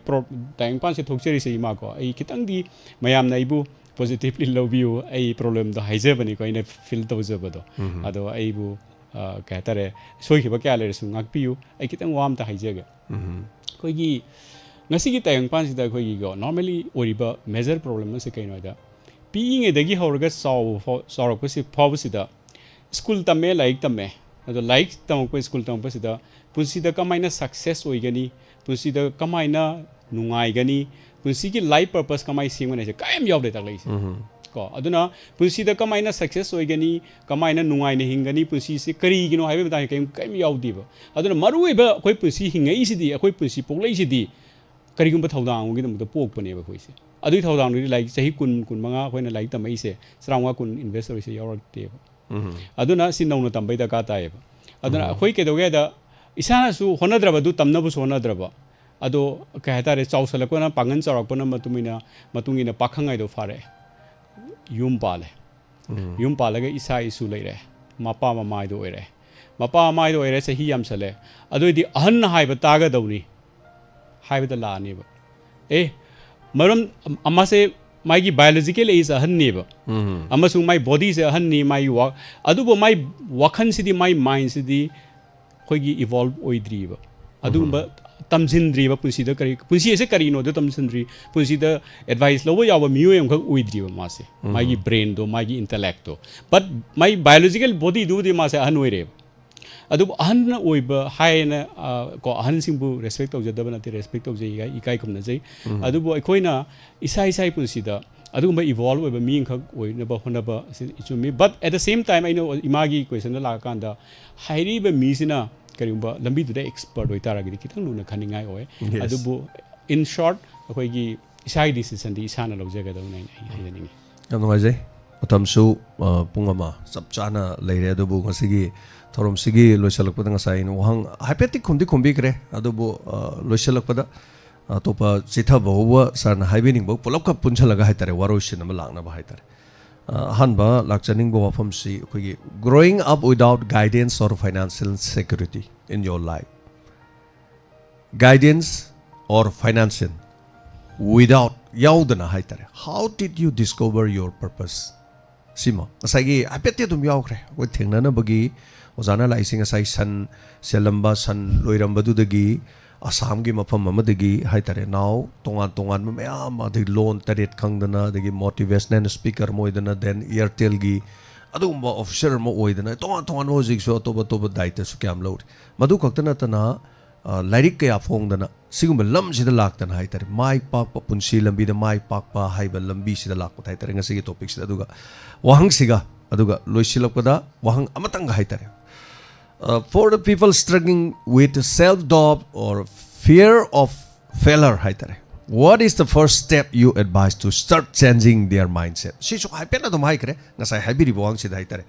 time pan se thokcheri se ma ko ai kitang di mayam na ibu positively love you ai problem da haijabani ko ina feel tawjabado ado ai bu kahtare soihiba kya le su ngak piu ai kitang wam ta haijega कोई ngasi gi tayang pan sida khoi gi go normally oriba major problem se kai no da ping edagi horga saw ko si phaw sida school tamme like tamme ado like tam ko school tam sida punsi da kamaina success oigani punsi da kamaina nungai gani punsi gi life purpose kamai singone se kaim yaw de tak lai ko aduna punsi da kamaina success oigani kamaina nungai ne hingani punsi se kari gino haibe ta kaim yaw diba aduna maru iba koi punsi hingai sidi akoi punsi poklai sidi karigumba thaudang gi dum da pokpane ba khoise adui thaudang ri like sahi kun manga khoina like tamai se srawnga kun investor se yawrak te aduna sin nau no tambai da ka ta eba aduna khoi ke doge da isana su honadraba du tamna bu honadraba ado ka hatare chawsalako na pangan charakpana matungina pakhangai do fare yum palaga isa isu leire mapa mamai do ere mapa mamai do ere sahi yam sale ado di ahan haiba taga dawni haiba da la ni ba maram amase mai gi biological is ahan ni ba amasung mai body se ahan ni mai wa adu bo mai wakhan sidi mai mind sidi khoi gi evolve oidri ba adu ba tamjindri ba punsi da kari punsi ese kari no da tamjindri punsi da advice lobo yawa miyo em khak oidri ba ma se mai gi brain do mai gi intellect do but mai biological body do di ma se ahan oire ꯑꯗꯨꯕꯨ ꯑꯍꯟꯅ ꯑꯣꯏꯕ ꯍꯥꯏꯅ ꯀꯣ ꯑꯍꯟꯁꯤꯡꯕꯨ respect ꯇꯧꯖꯗꯕ ꯅꯠꯇꯦ respect ꯇꯧꯖꯩ ꯏꯀꯥꯏ ꯈꯨꯝꯅꯖꯩ ꯑꯗꯨꯕꯨ ꯑꯩꯈꯣꯏꯅ ꯏꯁꯥ ꯄꯨꯟꯁꯤꯗ ꯑꯗꯨꯒꯨꯝꯕ ꯏꯚꯣꯜቭ ꯑꯣꯏꯕ ꯃꯤ ꯑꯃꯈꯛ ꯑꯣꯏꯅꯕ ꯍꯣꯠꯅꯕ ꯆꯨꯝꯃꯤ ꯕꯠ ꯑꯦꯠ ꯗ ꯁꯦꯝ ꯇꯥꯏꯝ ꯑꯩꯅ ꯏꯃꯥꯒꯤ ꯀ꯭ꯋꯦꯁꯟꯗ ꯂꯥꯛꯑꯀꯥꯟꯗ ꯍꯥꯏꯔꯤꯕ ꯃꯤꯁꯤꯅ ꯀꯔꯤꯒꯨꯝꯕ ꯂꯝꯕꯤꯗꯨꯗ ꯑꯦꯛꯁꯄꯔꯠ ꯑꯣꯏꯇꯥꯔꯒꯗꯤ ꯈꯤꯇꯪ ꯂꯨꯅ ꯈꯟꯅꯤꯡꯉꯥꯏ ꯑꯣꯏ ꯑꯗꯨꯕꯨ ꯏꯟ ꯁꯣꯔꯠ ꯑꯩꯈꯣꯏꯒꯤ ꯏꯁꯥꯒꯤ ꯗꯤꯁꯤꯖꯟꯗꯤ ꯏꯁꯥꯅ ꯂꯧꯖꯒꯗꯧꯅꯤ ꯑꯩ ꯍꯥꯏꯖꯅꯤꯡꯉꯤ ꯌꯥꯝ ꯅꯨꯡꯉꯥꯏꯖꯩ ꯃꯇꯝꯁꯨ ꯄꯨꯡ ꯑꯃ ꯆꯞ ꯆꯥꯅ ꯂꯩꯔꯦ ꯑꯗꯨꯕꯨ ꯉꯁꯤꯒꯤ ꯊꯧꯔꯝꯁꯤꯒꯤ ꯂꯣꯏꯁꯤꯜꯂꯛꯄꯗ ꯉꯁꯥꯏ ꯑꯩꯅ ꯋꯥꯍꯪ ꯍꯥꯏꯐꯦꯠꯇꯤ ꯈꯨꯝꯕꯤꯈ꯭ꯔꯦ ꯑꯗꯨꯕꯨ ꯂꯣꯏꯁꯤꯜꯂꯛꯄꯗ ꯑꯇꯣꯞꯄ ꯆꯤꯊꯕ ꯍꯧꯕ ꯁꯥꯔꯅ ꯍꯥꯏꯕꯤꯅꯤꯡꯕ ꯄꯨꯂꯞꯀ ꯄꯨꯟꯁꯤꯜꯂꯒ ꯍꯥꯏꯇꯥꯔꯦ ꯋꯥꯔꯣꯏꯁꯤꯟ ꯑꯃ ꯂꯥꯛꯅꯕ ꯍꯥꯏꯇꯥꯔꯦ ꯑꯍꯥꯟꯕ ꯂꯥꯛꯆꯅꯤꯡꯕ ꯋꯥꯐꯝꯁꯤ ꯑꯩꯈꯣꯏꯒꯤ growing up without guidance or financial security in your life guidance or financial without yaudana haitare how did you discover your purpose sima asagi apeti dum yaukre ko thengnana bagi ozana lai singa sai san selamba san loiramba du dagi asam gi mafam amadagi haitare now tongan mayam adi loan taret khangdana dagi motivational speaker moidana then airtel gi adumba officer mo oidana tongan hojik so toba daita su kyam lor madu kaktana tana lairik kaya phongdana sigumba lam sida laktana haitare mai pakpa punsi lambi da mai pakpa haiba lambi sida lakpa haitare ngasi gi topic sida aduga wahang siga aduga loisilakpada wahang amatang haitare for the people struggling with self doubt or fear of failure haitare what is the first step you advise to start changing their mindset si so haipena dum haikre ngasai haibiri wahang sida haitare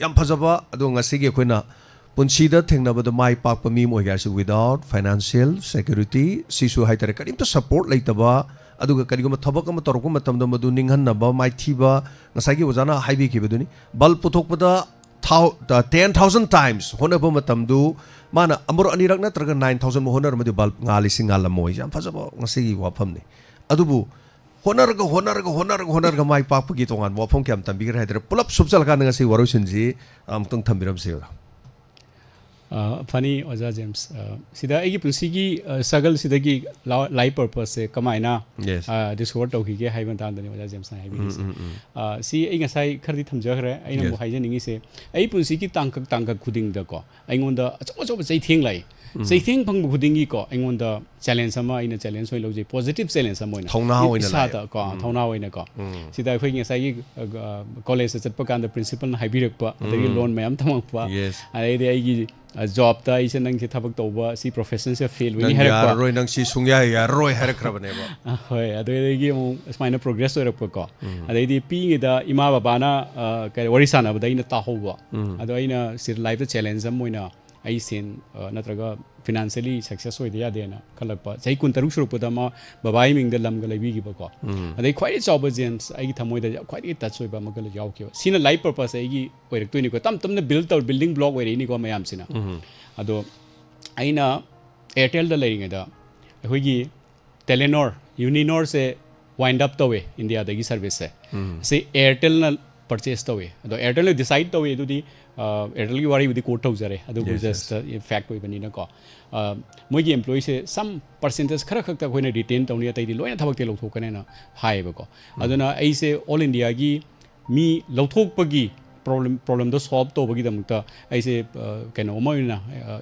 yam phajaba adu ngasi gi koina punsida thengnabada mai pakpa mi moigarsi without financial security sisu haitare karimta support leitaba aduga kariguma thabak ama torku matamda madu ninghanaba mai thiba ngasagi ojana haibi kibaduni bal puthokpada 10,000 times honaba matamdu mana amur anirak natraga 9,000 mo honar madu bal ngali singal moi jam phajaba ngasigi wafamni adubu honarga mai pakpa gi tongan wafam kyam tambigir haidare pulap subsal kan ngasi warusinji amtang thambiram seura funny Oza James sida egi punsigi sagal sida gi life purpose se kamaina discover tawhige haiban tandani Oza James na haibi si ai ngasai khardi thamjakhre aina mu haijaningi se ai punsigi tangkak khuding da ko aingonda acho chai thing lai chai thing phang khudingi ko aingonda challenge ama aina challenge hoi loje positive challenge ama oina thongna oina sa ta ko thongna oina ko sida khoi ngasai gi college se chatpa kan da principal na haibirakpa adagi loan mayam thamakpa ai dei ai gi job ta ise nang si thabak tawba si profession se fail wi harakpa roi nang si sungya ya roi harakrabane ba hoi adoi gi mu smaina progress oirakpa ko adai di pi ngi da ima baba na kai warisa na badai na ta howa ado aina sir life challenge am moina ai sen natraga financially success oi dia dena khalakpa chai kun taruk suruk podama babai ming da lam ga lebi gi ba ko adai khwai chawba james ai gi thamoi da khwai gi touch oi ba magal yaw ki sina life purpose ai gi oirak toini ko tam na build tau building block oi ni ko mayam sina ado aina airtel da leiring da hoi gi telenor uninor se wind up tawe india da gi service se airtel na purchase tawe ado airtel na decide tawe du di airtel gi wari di quote taujare ado just fact oi bani na ko moi gi employee se some percentage khara khak ta khoina retain tawni atai di loina thabak te lokthok kane na hai ba ko aduna ai se all india gi mi lokthok pagi problem do solve to bagi damta ai se keno moina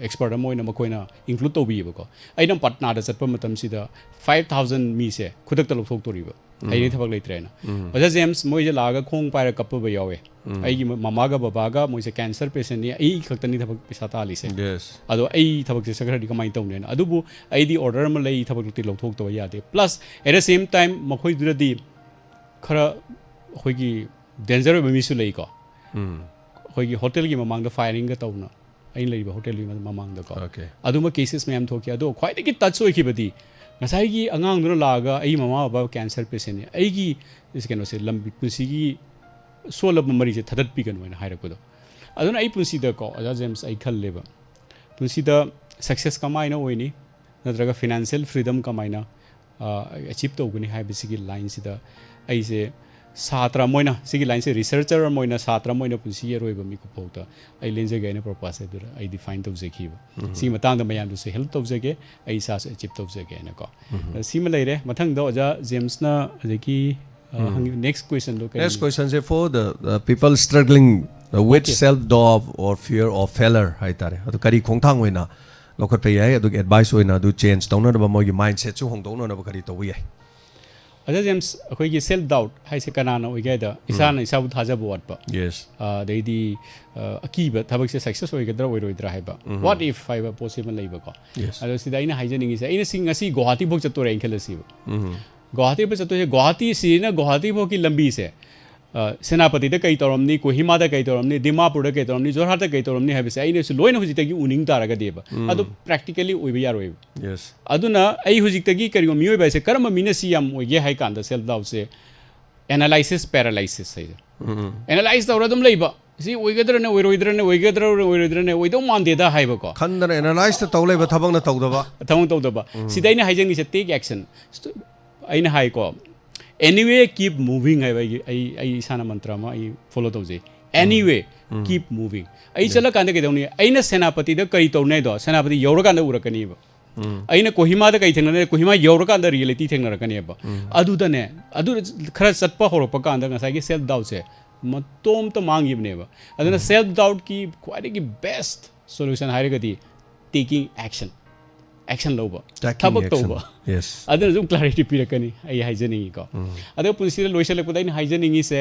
expert moina makoina include to bi ba ko ai nam patna da chatpa matam si da 5,000 mi se khudak ta lokthok to ri ba ai ni thabak leitre na oja james moi je laga khong paira kap ba yawe ai gi mama ga baba ga moi se cancer patient ni ai khaktani thabak pisa ta ali se ado ai thabak se sagra di kamai tawne na adubu ai di order ma lei thabak ti lokthok to ya de plus at the same time makhoi duradi khara khoi gi danger ba mi su lei ko hoigi hotel gi mamang da firing ga tawna ai leiba hotel gi mamang da ko aduma cases mayam thoki ado khwai de gi touch oi khibadi ngasai gi angang dura laga ai mama baba cancer patient ai gi is keno se lambi pusi gi sola mari se thadat pi kan waina hairak ko aduna ai pusi da ko aja james ai khal leba pusi da success kamaina oini natraga financial freedom kamaina achieve to guni hai bisi gi line sida ai se satra moina sigi line se researcher moina satra moina punsi yeroi ba mi ko phota ai lenje ga ne purpose dur ai define to je khiba si matang da mayam du se help to je ge ai sa se chip to je ge na ko si ma leire mathang do ja james na je ki next question lo next question is for the people struggling with self doubt or fear of failure hai tare adu kari khongthang oina lokhat pe yai adu advice oina adu change tawna ba moi gi mindset chu hong tawna ba kari tawi yai ada james akhoi gi self doubt hai se kana na oiga da isana isa bu thaja bu watpa yes dei di akiba thabak se success oigadra oiroidra haiba what if haiba possible leiba ko yes ado sida ina haijaning is ina sing asi guwahati bok chato rain khelasi Guwahati पे चतो गुवाहाटी से ना गुवाहाटी भो की लंबी से सेनापति कई तौरमनी कोहिमा कई तौरमनी दिमापुर कई तौरमनी जोरहाट कई तौरमनी है से अने लोन हुजितगी उनिंग तारगदेब अदु प्रैक्टिकली ओइबे यारोय yes अदुना अई हुजितगी करियो मियोय से कर्म मीने सी याम ओइगे हाई कांदा सेल्फ डाउट से एनालिसिस पैरालिसिस है एनालाइज तौर अदुम लेबा सी ओइगद्रने ओइरोइद्रने ओइगद्रने ओइदो मानदेदा हाइबको खंदन एनालाइज त तौलेबा थबंगना तौदबा थबंग तौदबा सिदाइना हाइजंग से टेक एक्शन अइना हाई को anyway keep moving hai bhai ai isana mantra ma ai follow tawje anyway keep moving ai chala kanda ke dawni aina senapati da kai tawnai do senapati yawra kanda urakani ba aina kohima da kai thengna kohima yawra kanda reality thengna rakani ba adu da ne adu khara chatpa horokpa kanda ngasai gi self doubt se matom to mangibne ba aduna self doubt ki kwari ki best solution hairagadi taking action loba thabak toba yes aduna zum clarity pirakani ai hygienic ko adu punsira loisale ko dai hygienic se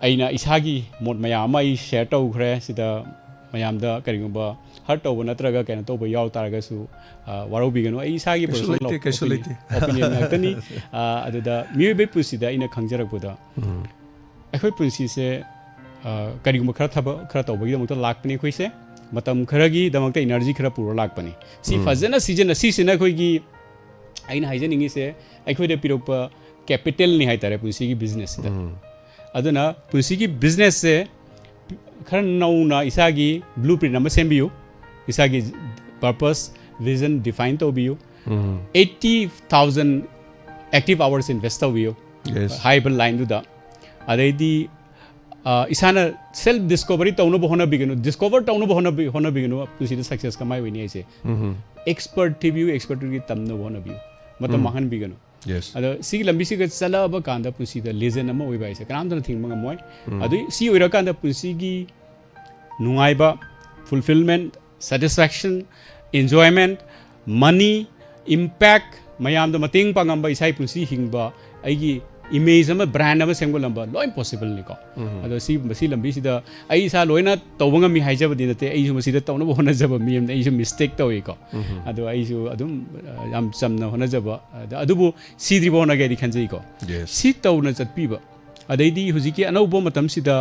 aina isagi mod mayam ai share to khre sida mayam da karingba har to natraga kana to ba yaw taraga su waro bigano ai isagi personal opinion ngakani adu da mibe pusida ina khangjarak boda akhoi punsi se karingba khara to ba gi da lakpani khoi se matam kharagi damakta energy khara pura lakpani si fazana season si sina khoi gi aina hygienic se akhoi de piropa capital ni hai tare punsi gi business da aduna punsi gi business se khara nauna isagi blueprint number sembiu isagi purpose vision define to biu 80,000 active hours invest to biu yes high line du da adai isana self discovery tawno bohona bigino discover tawno bohona bigino pusi success kamai wini aise expert gi tamno bohona biu matam mahan bigino yes ado si lambi si ga chala ba kanda pusi da legend ama oi ba ise kanam dana thing manga moy ado si oira kanda pusi gi nungai ba fulfillment satisfaction enjoyment money impact mayam da mating pangam ba isai pusi hingba aigi image ama brand ama sengol lamba lo impossible ni ko ado si lambi si da ai sa loina tawanga mi haija badi nate ai su si da tawna bona jaba mi am ai su mistake tawi ko ado ai su adum am samna hona jaba adu bu si dri bona ga di khanjai ko si tawna chatpi ba adai di hujiki anau bo matam si da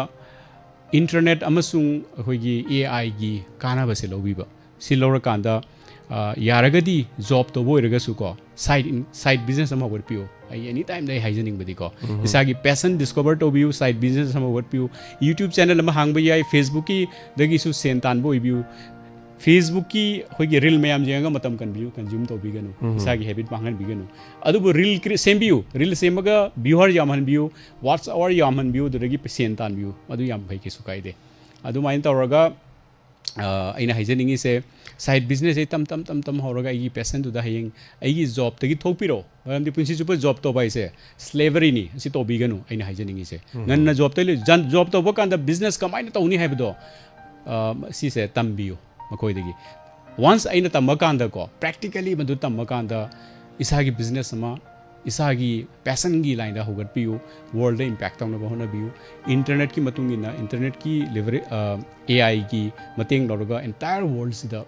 internet amasung khoi gi ai gi kana ba se lobi ba si lora kanda yaragadi job to boy raga su ko side business ama work pio ai anytime dai hygienic badi ko isagi passion discover to view side business ama work pio youtube channel ama hang ba yai facebook ki dagi su sen tan bo view facebook ki hoi gi reel mayam jenga matam kan view consume to biganu isagi habit bangan biganu adu bo reel sem view reel semaga viewer yaman view watch hour yaman view dagi sen tan view adu yam bhai ki su kai de adu main tawraga aina hygienic se side business ai tam horaga ai passion to da hayeng ai job tagi thopiro amdi punsi super job to bai se slavery ni si to biganu aina hygienic se nganna job tele job to bakanda business kamaina to ni haibdo si se tambiyo makoi dagi once aina tamakanda ko practically madu tamakanda isagi business ma isagi passion gi line da hogat piu world da impact on ba hona biu internet ki matung ina internet ki leverage ai ki mateng loroga entire world sida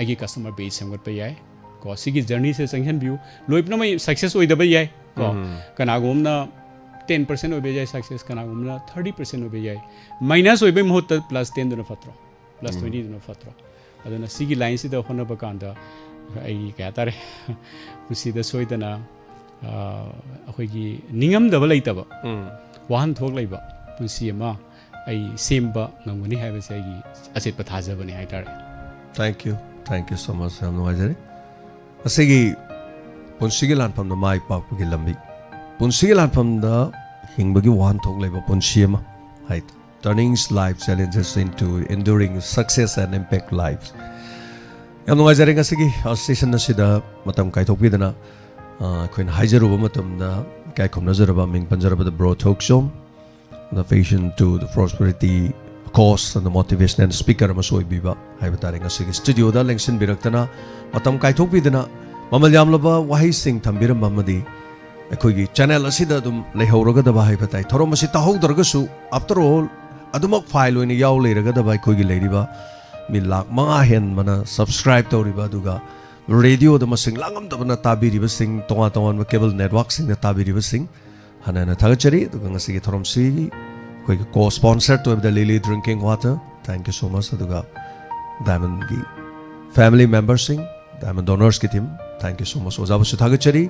agi customer base samgat pa yai ko sigi journey se sanction view loipna mai success oi da ba yai ko kana gomna 10% oi be yai success kana gomna 30% oi be yai minus oi be mohot plus 10 dona fatro plus 20 dona fatro aduna sigi line sida hona ba kanda ai ka tare sida soidana ꯑꯩꯈꯣꯏꯒꯤ ꯅꯤꯡꯉꯝꯗꯕ ꯂꯩꯇꯕ ꯋꯥꯍꯟꯊꯣꯛ ꯂꯩꯕ ꯄꯨꯟꯁꯤ ꯑꯃ ꯑꯩ ꯁꯦꯝꯕ ꯉꯝꯒꯅꯤ ꯍꯥꯏꯕꯁꯦ ꯑꯩꯒꯤ ꯑꯆꯦꯠꯄ ꯊꯥꯖꯕꯅꯤ ꯍꯥꯏꯇꯥꯔꯦ ꯊꯦꯡꯛ ꯌꯨ ꯁꯣ ꯃꯆ ꯌꯥꯝ ꯅꯨꯡꯉꯥꯏꯖꯔꯦ ꯑꯁꯤꯒꯤ ꯄꯨꯟꯁꯤꯒꯤ ꯂꯥꯟꯐꯝꯗ ꯃꯥꯏ ꯄꯥꯛꯄꯒꯤ ꯂꯝꯕꯤ ꯄꯨꯟꯁꯤꯒꯤ ꯂꯥꯟꯐꯝꯗ ꯍꯤꯡꯕꯒꯤ ꯋꯥꯍꯟꯊꯣꯛ ꯂꯩꯕ ꯄꯨꯟꯁꯤ ꯑꯃ ꯍꯥꯏ turning life challenges into enduring success and impact lives ꯌꯥꯝ ꯅꯨꯡꯉꯥꯏꯖꯔꯦ ꯉꯁꯤꯒꯤ ꯁꯦꯁꯟ ꯑꯁꯤꯗ ꯃꯇꯝ ꯀꯥꯏꯊꯣꯛꯄꯤꯗꯅ ꯑꯩꯈꯣꯏꯅ ꯍꯥꯏꯖꯔꯨꯕ ꯃꯇꯝꯗ ꯏꯀꯥꯏ ꯈꯨꯝꯅꯖꯔꯕ ꯃꯤꯡ ꯄꯟꯖꯔꯕꯗ bro Thokchom the vision to the prosperity cause and the motivation and speaker ama soi biba hai batare nga sigi studio da lengsin biraktana matam kai thok bidana mamal yamlaba wahi sing thambiram mamadi akhoi channel asida dum leihoroga da hai batai thorom asi ta hogdorga su after all adumak file oina yaw leiraga da bai khoi gi leiriba mi lak manga hen mana subscribe toriba duga radio da masing langam da bana tabiriba sing tonga tonga cable network sing da tabiriba sing hanana thagachari duga ngasi gi thorom si koi co-sponsor to the Lily Drinking Water. Thank you so much aduga Diamond gi family members sing Diamond donors ki team. Thank you so much oza basu thagachari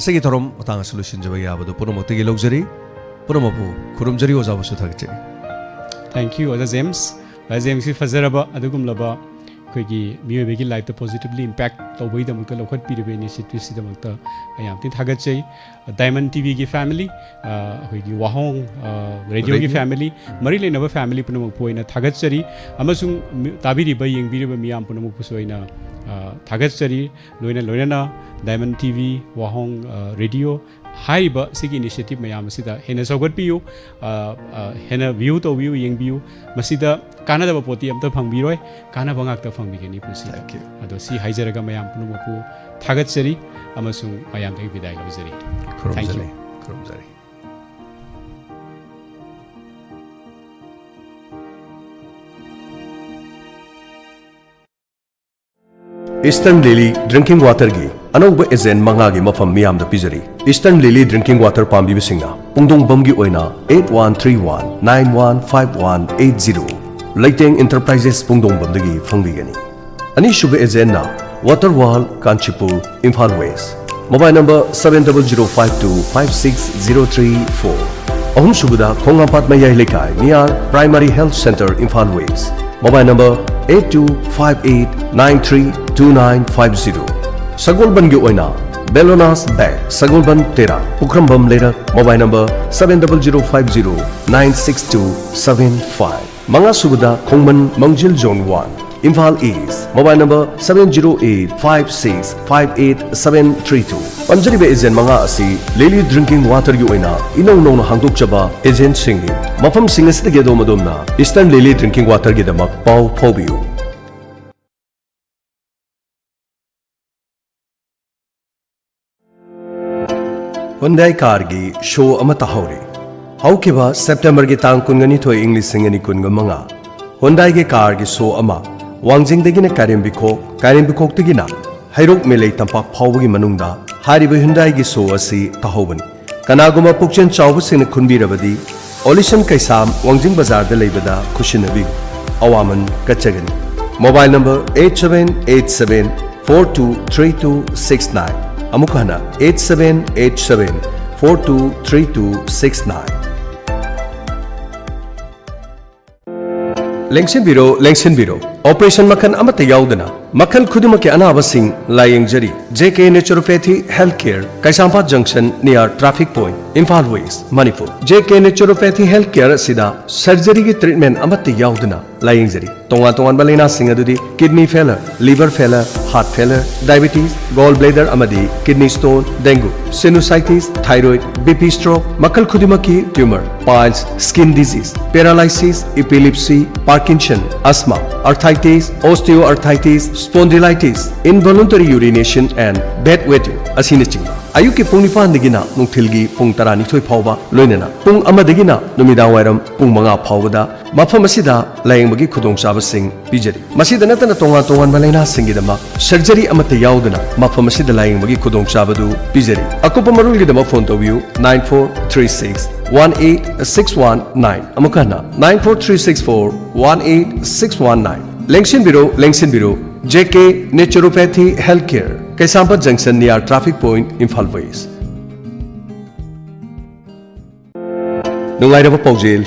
asagi thorom atang solution jabai abadu punomokti gi logjari punomapu khurumjari oza basu thagachari. Thank you oza James si fazaraba adugum laba koi miyobe gi life to positively impact tawbai da mukta lokhat piribe initiative si da mukta ayam tin thagachai Diamond TV gi family koi gi Wahong radio gi family mari le naba family punomok poina thagachari amasung tabiriba yengbiriba miyam punomok pusoina thagachari loina Diamond TV Wahong radio haiba sigi initiative mayam sida hena sogot piu hena view to view yeng view masida kana da poti amta phangbiroi kana bangak ta phangbigeni pusi ado si haijaraga mayam punumapu thagachari amasung mayam dai bidai lobjari thank you khurumjari Eastern Lily Drinking Water gi anouba ezen manga gi mafam miyam da pizari Eastern Lily Drinking Water pambi bisinga pungdong bamgi oina 8131915180 Lighting Enterprises pungdong bamdagi fangbigani ani shuba ezen na Waterwall Kanchipur Imphal West mobile number 7052560334 ahum shubuda khongapat mayai lekai near Primary Health Center Imphal West mobile number 8258932950 Sagolban gi oina Belonas Bank Sagolban Tera Pukrambam Lera mobile number 7050962755 Manga Subuda Khongman Mangjil Zone 1 Imphal East mobile number 7085658732 Panjariba ejen manga asi Lily Drinking Water gi oina inong nong hangdok chaba ejen singi mafam singasida ge domadumna Eastern Lily Drinking Water gi damak pau phobiu Hyundai car gi show amata hauri haukiba September gi tang kungani thoi English singani kunga manga Hyundai gi car gi show ama wangjing dagina Karimbikok tagina Hairok Melei tampak phawgi manungda hariba Hyundai gi show asi tahobani kanaguma pukchen chawbu sing khunbirabadi Olishan Kaisam Wangjing Bazar da leibada kushinabi awaman kachagani mobile number 8787423269 amukana 8787423269 Lengsin biro operation makan amata yaudana makal khuduma ke anabasing layingjari JK Naturopathy Healthcare Kaisampat Junction near Traffic Point Imphal West Manipur JK Naturopathy Healthcare sida surgery ki treatment amata yaudana layingjari tongan balena singadudi kidney failure liver failure heart failure diabetes gallbladder amadi kidney stone dengue sinusitis thyroid BP stroke makal khuduma ki tumor piles skin disease paralysis epilepsy Parkinson asthma arthritis osteoarthritis spondylitis involuntary urination and bedwetting asinachingba ayuki pung 9 dagina nungthilgi pung 12 phawba loinana pung amadagina numidang wairam pung 5 phawda mafam asida layingbagi khudongchaba sing pijari masida natana tongan malaina singidama surgery amata yaudana mafam asida layingbagi khudongchabadu pijari akupa marulgi dama phone tobiu 9436 18619 amukana 9436418619 Lengsin Biro JK Naturopathy Healthcare Kaisampat Junction near Traffic Point Imphal West Nungairaba Paujel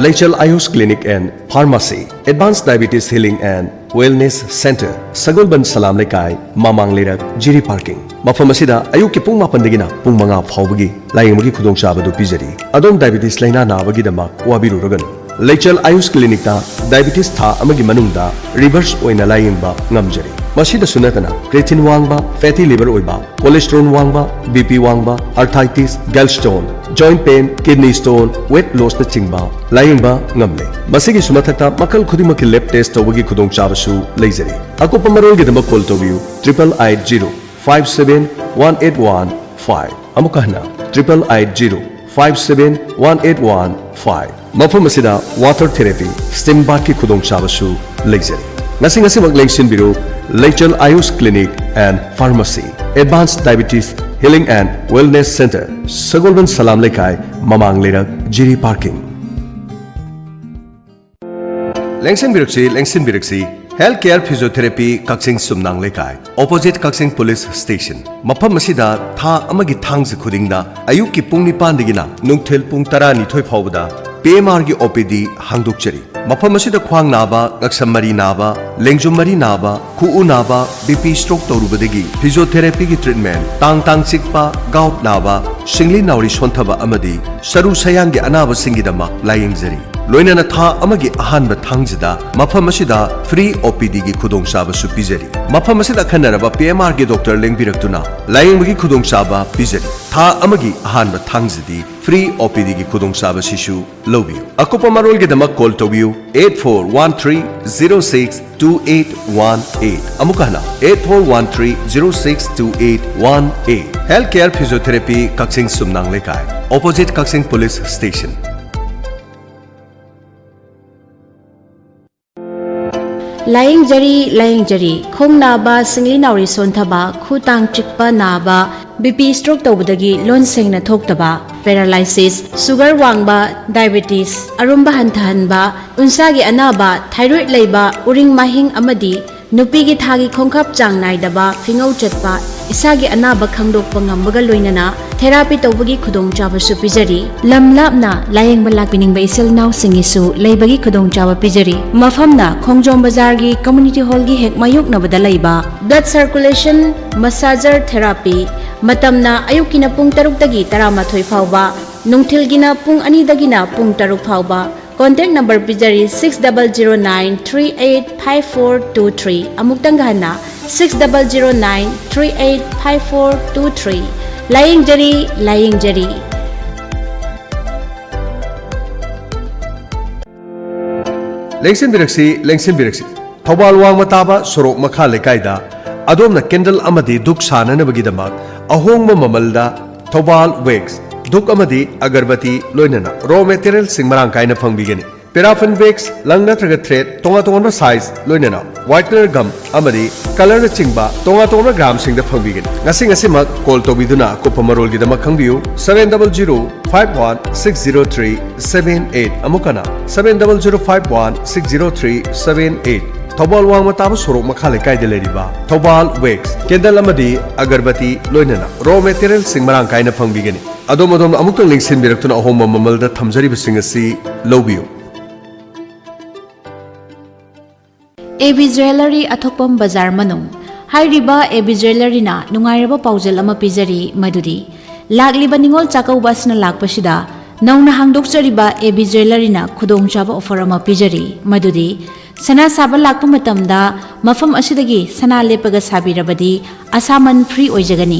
Leichal Ayush Clinic and Pharmacy Advanced Diabetes Healing and Wellness Center Sagolban Salam Lekai Mamang Lirak Jiri Parking Mafam asida ayuki pung 9 dagina pung 5 phawbagi layingmagi khudongchabadu pijari adom diabetes laina nabagi damak wabiruragan Leichal Ayush Clinic ta diabetes tha amagi manungda reverse oina layingba ngamjari masida sunatana creatine wangba fatty liver oiba cholesterol wangba BP wangba arthritis gallstone joint pain, kidney stone, weight loss na chingba layingba ngamle masigi sumathakta makal khudimaki lab test tawagi khudong chabasu leizari akopa marol gi dama call tobiu 8805718115 amukahna 8805718115 mafam asida water therapy steam bath ki khudong chabasu leizari ngasi mak lengsin biru Leichal Ayush Clinic and Pharmacy, Advanced Diabetes Healing and Wellness Center, Sagolban Salam Lekai, Mamang Lerak, Jiri Parking. Lengsin Biraksi, Healthcare Physiotherapy Kaksing Sumnang Lekai, Opposite Kaksing Police Station. Mapam Masida, Tha Amagi Thangzi Khudingda, Ayuki Pungni Pandigina, Nungthil Pung Tarani Thoi Phawda, PMR gi OPD Hangdukchari. Mafam asida khwang naba, gaksam naba, lengjum naba, khu naba, BP stroke torubadagi, physiotherapy gi treatment, tang chikpa, gout naba, singli nauri sonthaba amadi, saru sayang gi anaba singidama layengzari. Loinana tha amagi ahanba thangjida, mafam asida free OPD gi khudong saba su pizari. Mafam asida khanaraba PMR gi doctor lengbirakuna, layenggi khudong saba pizari. Tha amagi ahanba thangjidi free OPD gi khudong saba sisu lobiu. Akopa marol gi dama call tobiu 8413062818 amukahna 8413062818 Healthcare Physiotherapy Kaksing Sumnang Lekai Opposite Kaksing Police Station. Laying jari khong naba singli nauri sonthaba khutang chikpa naba BP stroke tawdagi lon sengna thoktaba paralysis sugar wangba diabetes arumba hanthanba unsagi anaba thyroid leiba uring mahing amadi nupigi thagi khongkhap chang naidaba fingau chatpa isagi anaba khangdokpa ngambaga loinana therapy tawbagi khudong chaba su pijari lamlapna layeng balak pining ba isel naw singisu leibagi khudong chaba pijari mafamna khongjom bazar gi community hall gi hek mayuk nabada leiba blood circulation massager therapy matamna ayukina pung 6 dagi 13 phawba nungthilgina pung 2 dagina pung 6 phawba contact number pijari 6009385423 amuktang gahana 6009385423 Laying jari Lengsin Biraksi Thobal Wang Mataba Sorok Makha Lekaida Adomna Kendal Amadi Duk Sanana Bagidamak Ahong Mamalda Thobal Wigs Duk Amadi Agarbati Loinana Raw Material Singmarang Kaina Pangbigani Paraffin Wigs Langna Traga Thread Tonga Size Loinana Whitener Gum Amadi Color Chingba Tonga Gram Sing the Pangbigani Ngasi Mak Call Tobiduna Kopamarol Gidama Kangbiu 700-5160378 Amukana 700-5160378 Thobal Wang Mataba Sorok Makha Lekai de Leriba Thobal Wigs Kendal Amadi Agarbati Loinana Raw Material Singmarang Kaina Pangbigani Adom Amukang Lingsin Biraktuna Ahoma Mamalda Thamjari Singasi Lobiu AB Jewelry Athokpam Bazar Manung Hairiba AB Jewelry na nungairaba paujal ama pizari madudi lagliba ningol chakaubasna lakpasida nauna hangdokchariba AB Jewelry na khudongchaba offer ama pizari madudi sana saba lakpa matamda mafam asidagi sana lepaga sabirabadi asaman free oijagani